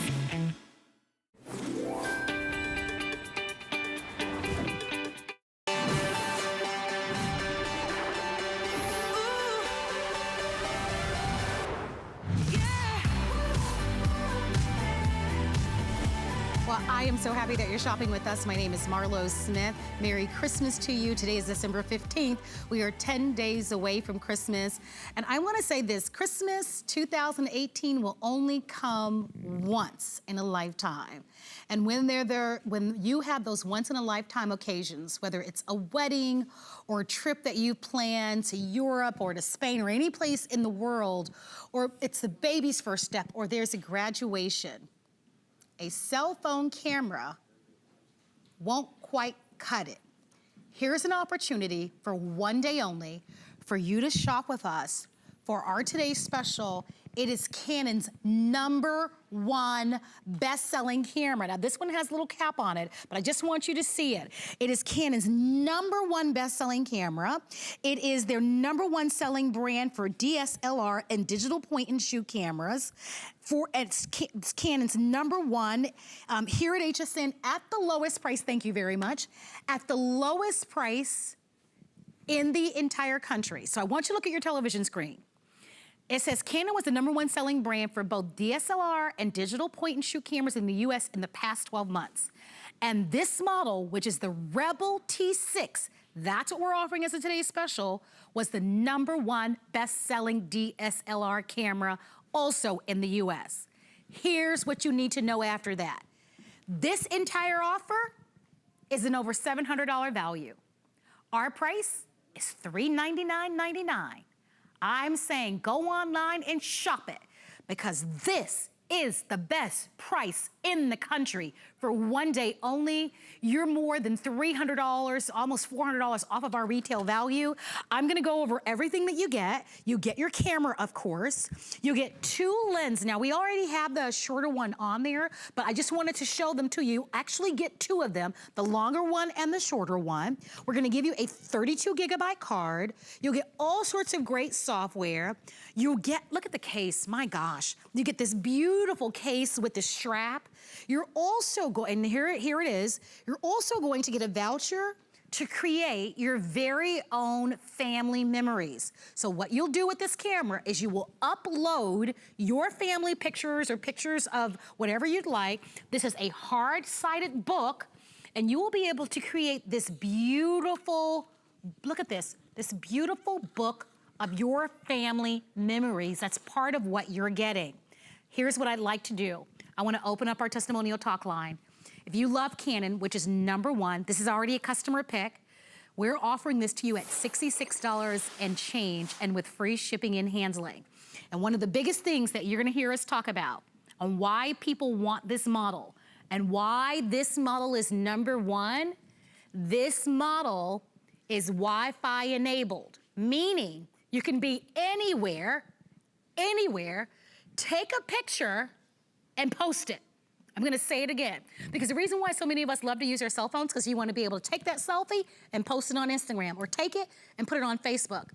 Well, I am so happy that you're shopping with us. My name is Marlo Smith. Merry Christmas to you. Today is December 15th. We are 10 days away from Christmas. And I want to say this, Christmas 2018 will only come once in a lifetime. And when when you have those once in a lifetime occasions, whether it's a wedding or a trip that you plan to Europe or to Spain or any place in the world, or it's the baby's first step, or there's a graduation, a cell phone camera won't quite cut it. Here's an opportunity for one day only for you to shop with us for our today's special. It is Canon's #1 best-selling camera. Now, this one has a little cap on it, but I just want you to see it. It is Canon's #1 best-selling camera. It is their #1 selling brand for DSLR and digital point-and-shoot cameras. It's Canon's #1 here at HSN at the lowest price, thank you very much, at the lowest price in the entire country. So I want you to look at your television screen. It says Canon was the #1 selling brand for both DSLR and digital point-and-shoot cameras in the US in the past 12 months. And this model, which is the Rebel T6, that's what we're offering as a today's special, was the #1 best-selling DSLR camera also in the US. Here's what you need to know after that. This entire offer is an over $700 value. Our price is $399.99. I'm saying go online and shop it because this is the best price in the country for one day only. You're more than $300, almost $400 off of our retail value. I'm gonna go over everything that you get. You get your camera, of course. You get 2 lenses. Now, we already have the shorter one on there, but I just wanted to show them to you. Actually get 2 of them, the longer one and the shorter one. We're gonna give you a 32 gigabyte card. You'll get all sorts of great software. You'll get, look at the case, my gosh. You get this beautiful case with the strap. You're also going, and here it is, you're also going to get a voucher to create your very own family memories. So what you'll do with this camera is you will upload your family pictures or pictures of whatever you'd like. This is a hard-sided book, and you will be able to create this beautiful, look at this beautiful book of your family memories. That's part of what you're getting. Here's what I'd like to do. I wanna open up our testimonial talk line. If you love Canon, which is #1, this is already a customer pick. We're offering this to you at $66 and change and with free shipping and handling. And one of the biggest things that you're gonna hear us talk about on why people want this model and why this model is #1, this model is Wi-Fi enabled, meaning you can be anywhere, take a picture and post it. I'm gonna say it again, because the reason why so many of us love to use our cell phones because you wanna be able to take that selfie and post it on Instagram or take it and put it on Facebook.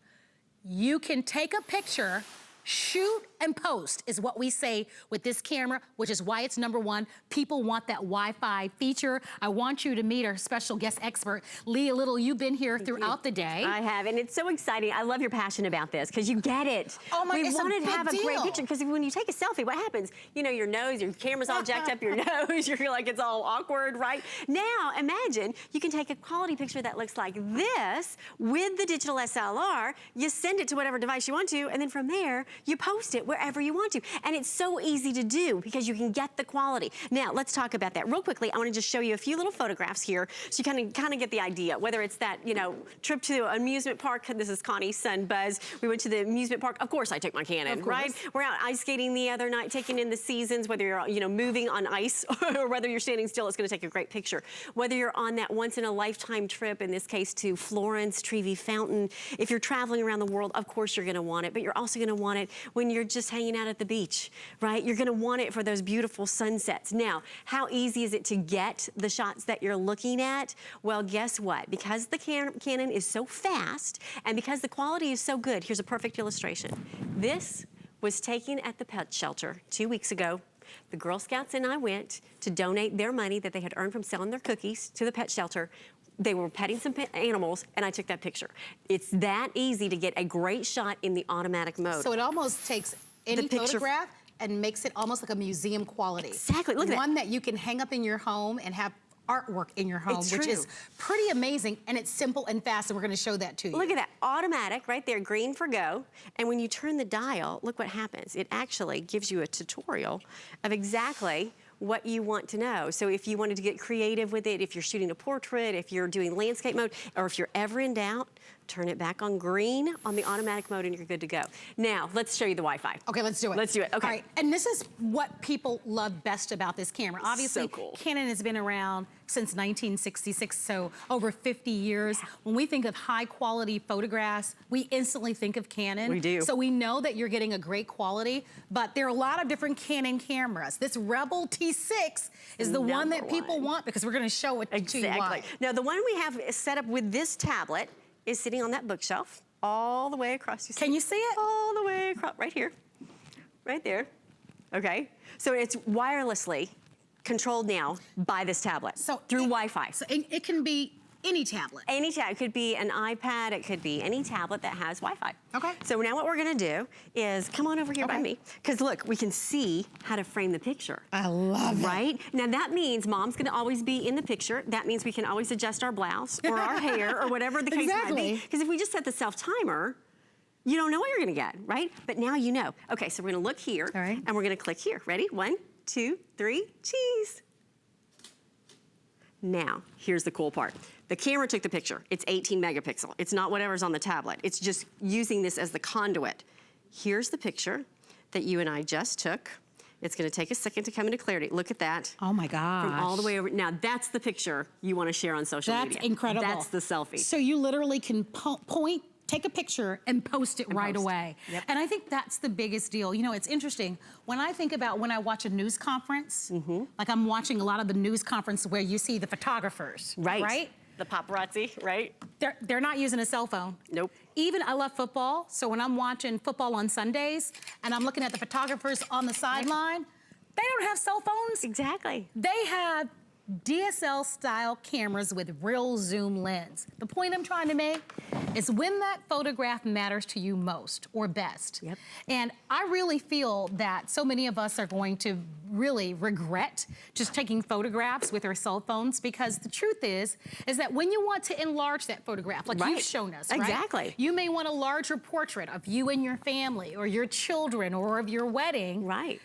You can take a picture, shoot and post is what we say with this camera, which is why it's #1. People want that Wi-Fi feature. I want you to meet our special guest expert, Leah Little. You've been here throughout the day. I have, and it's so exciting. I love your passion about this because you get it. Oh my, we it's wanted a to big have a great deal. picture because when you take a selfie, what happens? You know, your nose, your camera's all jacked up your nose. You're like, it's all awkward, right? Now, imagine you can take a quality picture that looks like this with the digital SLR. You send it to whatever device you want to, and then from there, you post it wherever you want to. And it's so easy to do because you can get the quality. Now, let's talk about that. Real quickly, I want to just show you a few little photographs here so you kind of get the idea, whether it's that, you know, trip to an amusement park. This is Connie's son, Buzz. We went to the amusement park. Of course, I took my Canon, right? We're out ice skating the other night, taking in the seasons, whether you're, you know, moving on ice or whether you're standing still, it's going to take a great picture. Whether you're on that once-in-a-lifetime trip, in this case to Florence, Trevi Fountain, if you're traveling around the world, of course you're going to want it, but you're also going to want it when you're just hanging out at the beach, right? You're going to want it for those beautiful sunsets. Now, how easy is it to get the shots that you're looking at? Well, guess what? Because the Canon is so fast and because the quality is so good, here's a perfect illustration. This was taken at the pet shelter 2 weeks ago. The Girl Scouts and I went to donate their money that they had earned from selling their cookies to the pet shelter. They were petting some animals, and I took that picture. It's that easy to get a great shot in the automatic mode. So it almost takes any photograph and makes it almost like a museum quality. Exactly, look at that. One that you can hang up in your home and have artwork in your home, which is pretty amazing, and it's simple and fast, and we're gonna show that to you. Look at that, automatic right there, green for go. And when you turn the dial, look what happens. It actually gives you a tutorial of exactly what you want to know. So if you wanted to get creative with it, if you're shooting a portrait, if you're doing landscape mode, or if you're ever in doubt, turn it back on green on the automatic mode and you're good to go. Now, let's show you the Wi-Fi. Okay, let's do it. Let's do it, okay. All right, and this is what people love best about this camera. Obviously, so cool. Canon has been around since 1966, so over 50 years. Yeah. When we think of high quality photographs, we instantly think of Canon. We do. So we know that you're getting a great quality, but there are a lot of different Canon cameras. This Rebel T6 is the one that people want because we're gonna show it to you why. Now, the one we have set up with this tablet is sitting on that bookshelf all the way across. Can you see it? All the way across, right here, right there. Okay, so it's wirelessly controlled now by this tablet, so through Wi-Fi. So it can be any tablet. Any tablet. It could be an iPad. It could be any tablet that has Wi-Fi. Okay. So now what we're going to do is come on over here by me. Because look, we can see how to frame the picture. I love it. Right? Now that means Mom's going to always be in the picture. That means we can always adjust our blouse or our hair or whatever the case might be. Because if we just set the self-timer, you don't know what you're going to get, right? But now you know. Okay, so we're going to look here. All right. And we're going to click here. Ready? 1, 2, 3, cheese. Now, here's the cool part. The camera took the picture. It's 18 megapixel. It's not whatever's on the tablet. It's just using this as the conduit. Here's the picture that you and I just took. It's gonna take a second to come into clarity. Look at that. Oh my gosh. From all the way over. Now, that's the picture you wanna share on social media. That's incredible. That's the selfie. So you literally can point, take a picture and post it right away. Yep. And I think that's the biggest deal. You know, it's interesting. When I think about when I watch a news conference, like I'm watching a lot of the news conference where you see the photographers, right? The paparazzi, right? They're not using a cell phone. Nope. Even, I love football, so when I'm watching football on Sundays and I'm looking at the photographers on the sideline, they don't have cell phones. Exactly. They have DSL style cameras with real zoom lens. The point I'm trying to make is when that photograph matters to you most or best. Yep. And I really feel that so many of us are going to really regret just taking photographs with our cell phones because the truth is that when you want to enlarge that photograph, like you've shown us, right? Exactly. You may want a larger portrait of you and your family or your children or of your wedding. Right.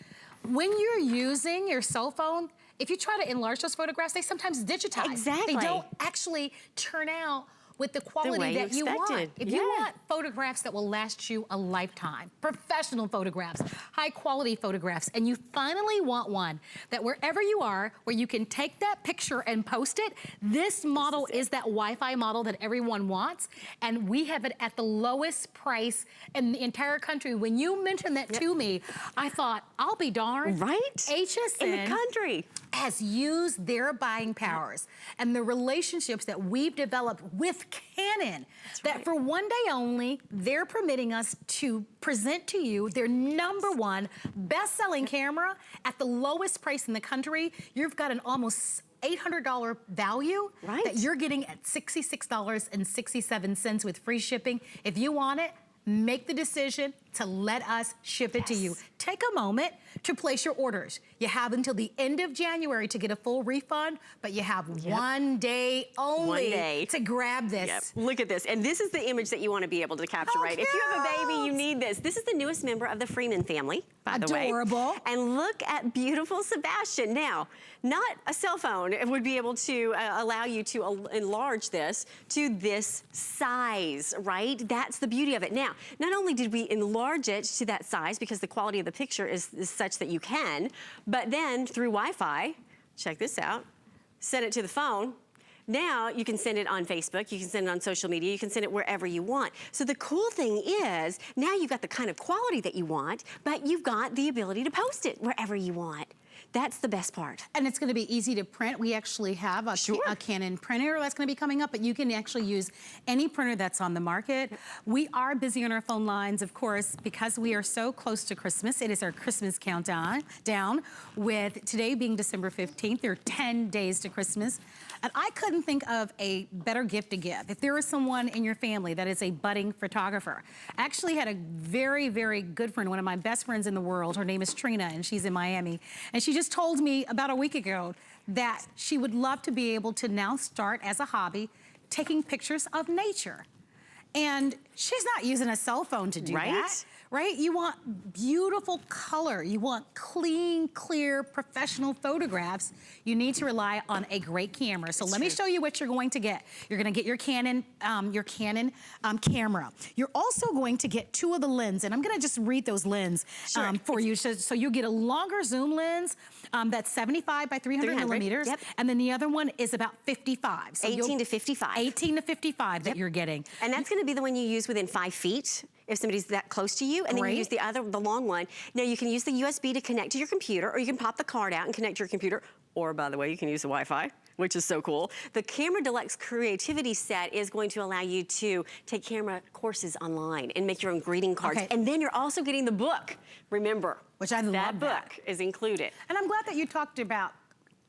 When you're using your cell phone, if you try to enlarge those photographs, they sometimes digitize. Exactly. They don't actually turn out with the quality that you want. If you want photographs that will last you a lifetime, professional photographs, high quality photographs, and you finally want one that wherever you are, where you can take that picture and post it, this model is that Wi-Fi model that everyone wants, and we have it at the lowest price in the entire country. When you mentioned that to me, I thought, I'll be darned. Right? HSN in the country has used their buying powers and the relationships that we've developed with with Canon. That for one day only, they're permitting us to present to you their #1 best-selling camera at the lowest price in the country. You've got an almost $800 value that you're getting at $66.67 with free shipping. If you want it, make the decision to let us ship it to you. Take a moment to place your orders. You have until the end of January to get a full refund, but you have 1 day only to grab this. Look at this. And this is the image that you want to be able to capture, right? If you have a baby, you need this. This is the newest member of the Freeman family, by the way. Adorable. And look at beautiful Sebastian. Now, not a cell phone would be able to allow you to enlarge this to this size, right? That's the beauty of it. Now, not only did we enlarge it to that size because the quality of the picture is such that you can, but then through Wi-Fi, check this out, send it to the phone. Now you can send it on Facebook, you can send it on social media, you can send it wherever you want. So the cool thing is, now you've got the kind of quality that you want, but you've got the ability to post it wherever you want. That's the best part. And it's gonna be easy to print. We actually have a Canon printer that's gonna be coming up, but you can actually use any printer that's on the market. We are busy on our phone lines, of course, because we are so close to Christmas. It is our Christmas countdown, with today being December 15th. There are 10 days to Christmas. And I couldn't think of a better gift to give. If there is someone in your family that is a budding photographer, I actually had a very, very good friend, one of my best friends in the world. Her name is Trina, and she's in Miami. And she just told me about a week ago that she would love to be able to now start as a hobby taking pictures of nature. And she's not using a cell phone to do that, right? You want beautiful color. You want clean, clear, professional photographs. You need to rely on a great camera. So let me show you what you're going to get. You're gonna get your Canon camera. You're also going to get 2 of the lenses, and I'm gonna just read those lenses for you. So you get a longer zoom lens that's 75 by 300 millimeters, and then the other one is about 55. So 18 to 55. 18 to 55 that you're getting. And that's gonna be the one you use within 5 feet if somebody's that close to you, and then you use the long one. Now you can use the USB to connect to your computer, or you can pop the card out and connect to your computer, or by the way, you can use the Wi-Fi, which is so cool. The Camera Deluxe Creativity Set is going to allow you to take camera courses online and make your own greeting cards. And then you're also getting the book, remember. Which I love that book is included. And I'm glad that you talked about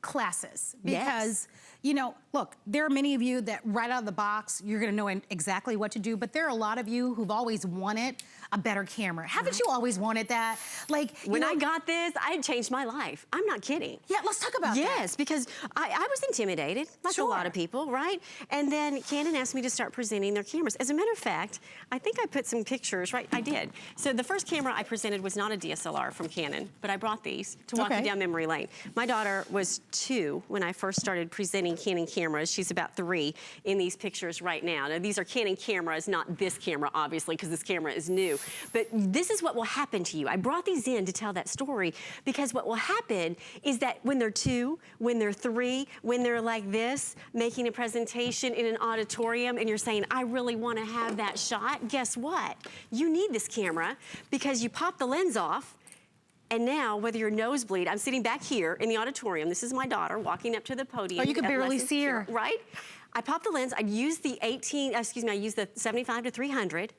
classes, because you know, look, there are many of you that right out of the box, you're gonna know exactly what to do, but there are a lot of you who've always wanted a better camera. Haven't you always wanted that? Like, when I got this, it changed my life. I'm not kidding. Yeah, let's talk about that. Yes, because I was intimidated, like a lot of people, right? And then Canon asked me to start presenting their cameras. As a matter of fact, I think I put some pictures, right? I did. So the first camera I presented was not a DSLR from Canon, but I brought these to walk you down memory lane. My daughter was 2 when I first started presenting Canon cameras. She's about 3 in these pictures right now. Now, these are Canon cameras, not this camera, obviously, because this camera is new. But this is what will happen to you. I brought these in to tell that story because what will happen is that when they're 2, when they're 3, when they're like this, making a presentation in an auditorium, and you're saying, I really want to have that shot, guess what? You need this camera because you pop the lens off. And now, whether you're nosebleed, I'm sitting back here in the auditorium. This is my daughter walking up to the podium. Oh, you can barely see her. Right? I popped the lens, I used the 75 to 300,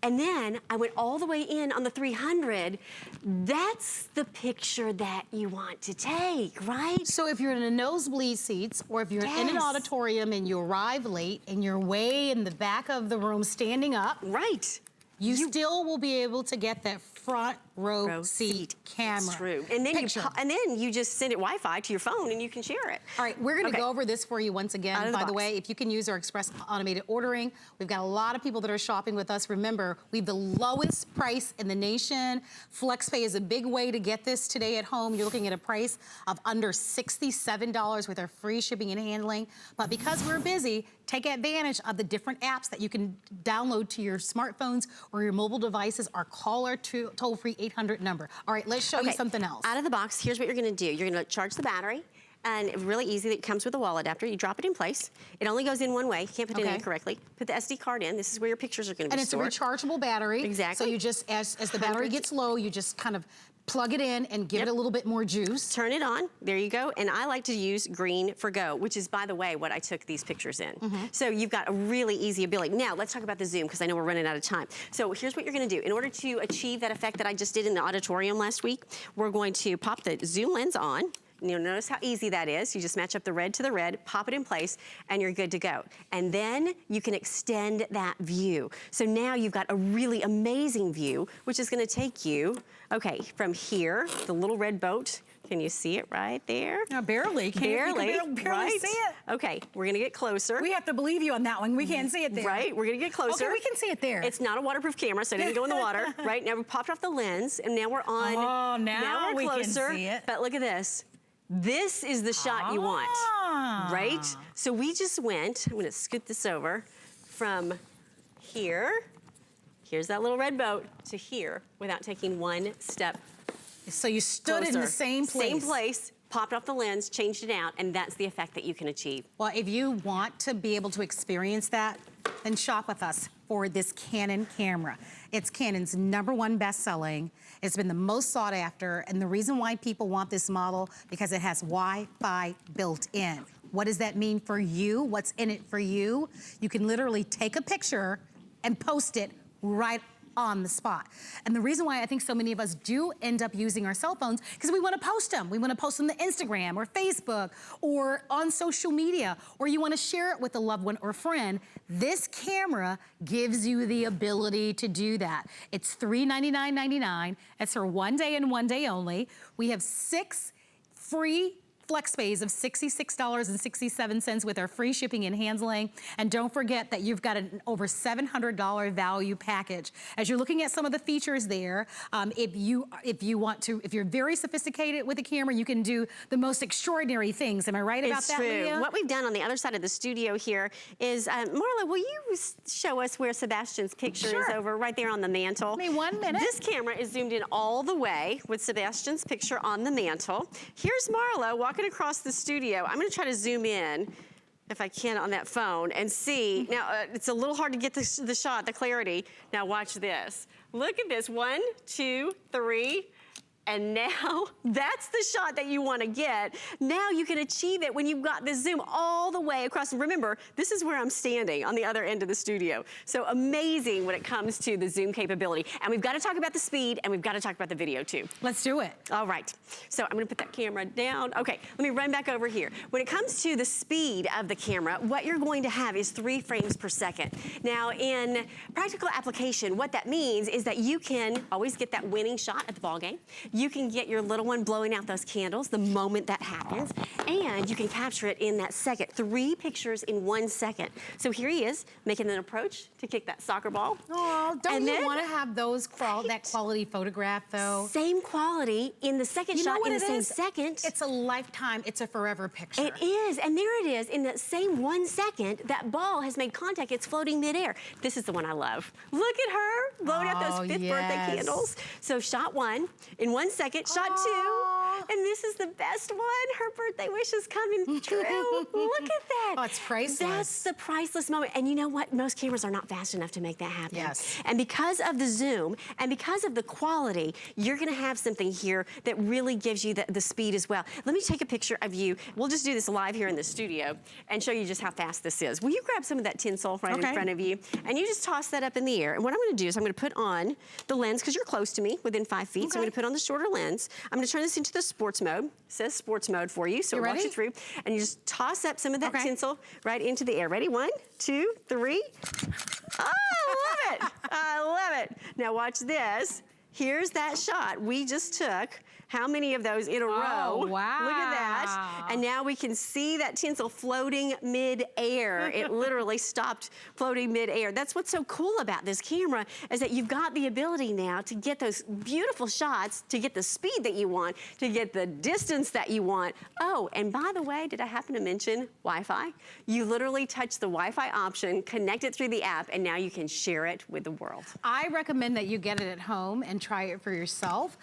and then I went all the way in on the 300. That's the picture that you want to take, right? So if you're in a nosebleed seats, or if you're in an auditorium and you arrive late and you're way in the back of the room standing up. Right. You still will be able to get that front row seat camera. That's true. And then you just send it Wi-Fi to your phone and you can share it. All right, we're gonna go over this for you once again. By the way, if you can use our express automated ordering, we've got a lot of people that are shopping with us. Remember, we have the lowest price in the nation. FlexPay is a big way to get this today at home. You're looking at a price of under $67 with our free shipping and handling. But because we're busy, take advantage of the different apps that you can download to your smartphones or your mobile devices, or call our toll-free 800 number. All right, let's show you something else. Out of the box, here's what you're gonna do. You're gonna charge the battery, and really easy, it comes with a wall adapter. You drop it in place. It only goes in one way. You can't put it in correctly. Put the SD card in. This is where your pictures are gonna be stored. And it's a rechargeable battery. Exactly. So you just, as the battery gets low, you just kind of plug it in and give it a little bit more juice. Turn it on, there you go. And I like to use green for go, which is, by the way, what I took these pictures in. So you've got a really easy ability. Now, let's talk about the zoom, because I know we're running out of time. So here's what you're gonna do. In order to achieve that effect that I just did in the auditorium last week, we're going to pop the zoom lens on. You'll notice how easy that is. You just match up the red to the red, pop it in place, and you're good to go. And then you can extend that view. So now you've got a really amazing view, which is gonna take you, okay, from here, the little red boat. Can you see it right there? No, barely. Barely, barely right? see it. Okay, we're gonna get closer. We have to believe you on that one. We can't see it there. Right, we're gonna get closer. Okay, we can see it there. It's not a waterproof camera, so it didn't go in the water. Right, now we popped off the lens, and now we're on. Oh, now we're we closer. can see it. But look at this. This is the shot you want, right? So we just went, I'm gonna scoot this over, from here, here's that little red boat, to here, without taking one step So you stood in the same place. Same place, popped off the lens, changed it out, and that's the effect that you can achieve. Well, if you want to be able to experience that, then shop with us for this Canon camera. It's Canon's #1 best-selling. It's been the most sought after, and the reason why people want this model, because it has Wi-Fi built in. What does that mean for you? What's in it for you? You can literally take a picture and post it right on the spot. And the reason why I think so many of us do end up using our cell phones, because we want to post them. We want to post them to Instagram or Facebook or on social media, or you want to share it with a loved one or friend. This camera gives you the ability to do that. It's $399.99. It's for 1 day and 1 day only. We have 6 free flex pays of $66.67 with our free shipping and handling. And don't forget that you've got an over $700 value package. As you're looking at some of the features there, if you're very sophisticated with the camera, you can do the most extraordinary things. Am I right about that, It's true. Leah? What we've done on the other side of the studio here is, Marla, will you show us where Sebastian's picture is over right there on the mantle? Give me 1 minute. This camera is zoomed in all the way with Sebastian's picture on the mantle. Here's Marla walking across the studio. I'm gonna try to zoom in, if I can, on that phone and see. Now, it's a little hard to get the shot, the clarity. Now watch this. Look at this, 1, 2, 3. And now, that's the shot that you want to get. Now you can achieve it when you've got the zoom all the way across. Remember, this is where I'm standing on the other end of the studio. So amazing when it comes to the zoom capability. And we've got to talk about the speed, and we've got to talk about the video too. Let's do it. All right, so I'm gonna put that camera down. Okay, let me run back over here. When it comes to the speed of the camera, what you're going to have is 3 frames per second. Now, in practical application, what that means is that you can always get that winning shot at the ball game. You can get your little one blowing out those candles the moment that happens, and you can capture it in that second. 3 pictures in 1 second. So here he is, making an approach to kick that soccer ball. Oh, don't And you then- want to have that quality photograph, though? Same quality in the second You know shot what in the it same is? second. It's a lifetime, it's a forever picture. It is, and there it is. In that same 1 second, that ball has made contact. It's floating midair. This is the one I love. Look at her blowing out those 5th birthday candles. So shot 1 in 1 second, shot 2, and this is the best one. Her birthday wish is coming true. Look at that. Oh, it's priceless. That's the priceless moment. And you know what? Most cameras are not fast enough to make that happen. Yes. And because of the zoom and because of the quality, you're gonna have something here that really gives you the speed as well. Let me take a picture of you. We'll just do this live here in the studio and show you just how fast this is. Will you grab some of that tinsel right in front of you? And you just toss that up in the air. And what I'm gonna do is I'm gonna put on the lens, because you're close to me, within 5 feet. So I'm gonna put on the shorter lens. I'm gonna turn this into the sports mode. It says sports mode for you, so it walks you through. And you just toss up some of that tinsel right into the air. Ready? 1, 2, 3. Oh, I love it. I love it. Now watch this. Here's that shot we just took. How many of those in a row? Wow. Look at that. And now we can see that tinsel floating mid-air. It literally stopped floating mid-air. That's what's so cool about this camera, is that you've got the ability now to get those beautiful shots, to get the speed that you want, to get the distance that you want. Oh, and by the way, did I happen to mention Wi-Fi? You literally touch the Wi-Fi option, connect it through the app, and now you can share it with the world. I recommend that you get it at home and try it for yourself.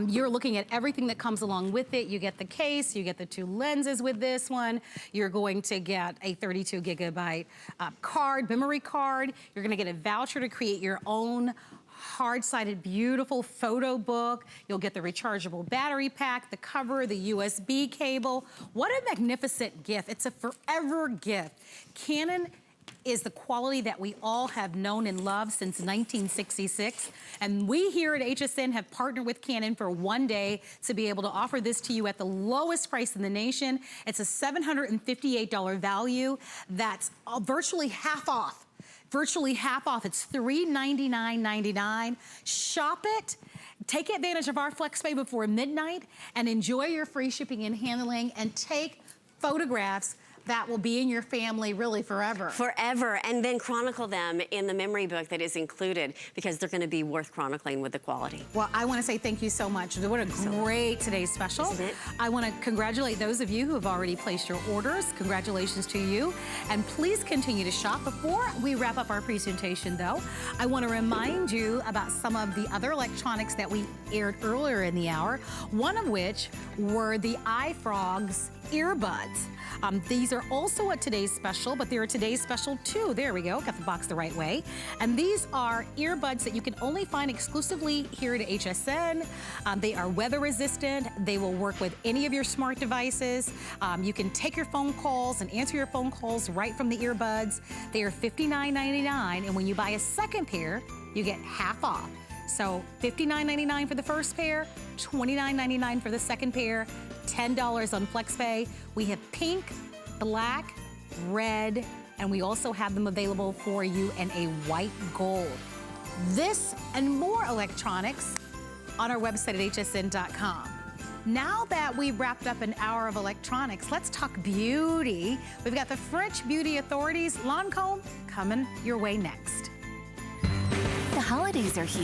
You're looking at everything that comes along with it. You get the case, you get the 2 lenses with this one. You're going to get a 32 gigabyte memory card. You're gonna get a voucher to create your own hard-sided, beautiful photo book. You'll get the rechargeable battery pack, the cover, the USB cable. What a magnificent gift. It's a forever gift. Canon is the quality that we all have known and loved since 1966. And we here at HSN have partnered with Canon for one day to be able to offer this to you at the lowest price in the nation. It's a $758 value that's virtually half off. Virtually half off. It's $399.99. Shop it. Take advantage of our FlexPay before midnight and enjoy your free shipping and handling and take photographs that will be in your family really forever. Forever, and then chronicle them in the memory book that is included because they're gonna be worth chronicling with the quality. Well, I wanna say thank you so much. What a great today's special. Isn't it? I wanna congratulate those of you who have already placed your orders. Congratulations to you. And please continue to shop. Before we wrap up our presentation though, I wanna remind you about some of the other electronics that we aired earlier in the hour, one of which were the iFrogz earbuds. These are also a today's special, but they're a today's special too. There we go, got the box the right way. And these are earbuds that you can only find exclusively here at HSN. They are weather resistant. They will work with any of your smart devices. You can take your phone calls and answer your phone calls right from the earbuds. They are $59.99, and when you buy a second pair, you get half off. So $59.99 for the first pair, $29.99 for the second pair, $10 on FlexPay. We have pink, black, red, and we also have them available for you in a white gold. This and more electronics on our website at hsn.com. Now that we've wrapped up an hour of electronics, let's talk beauty. We've got the French Beauty Authority's Lancôme coming your way next. The holidays are here.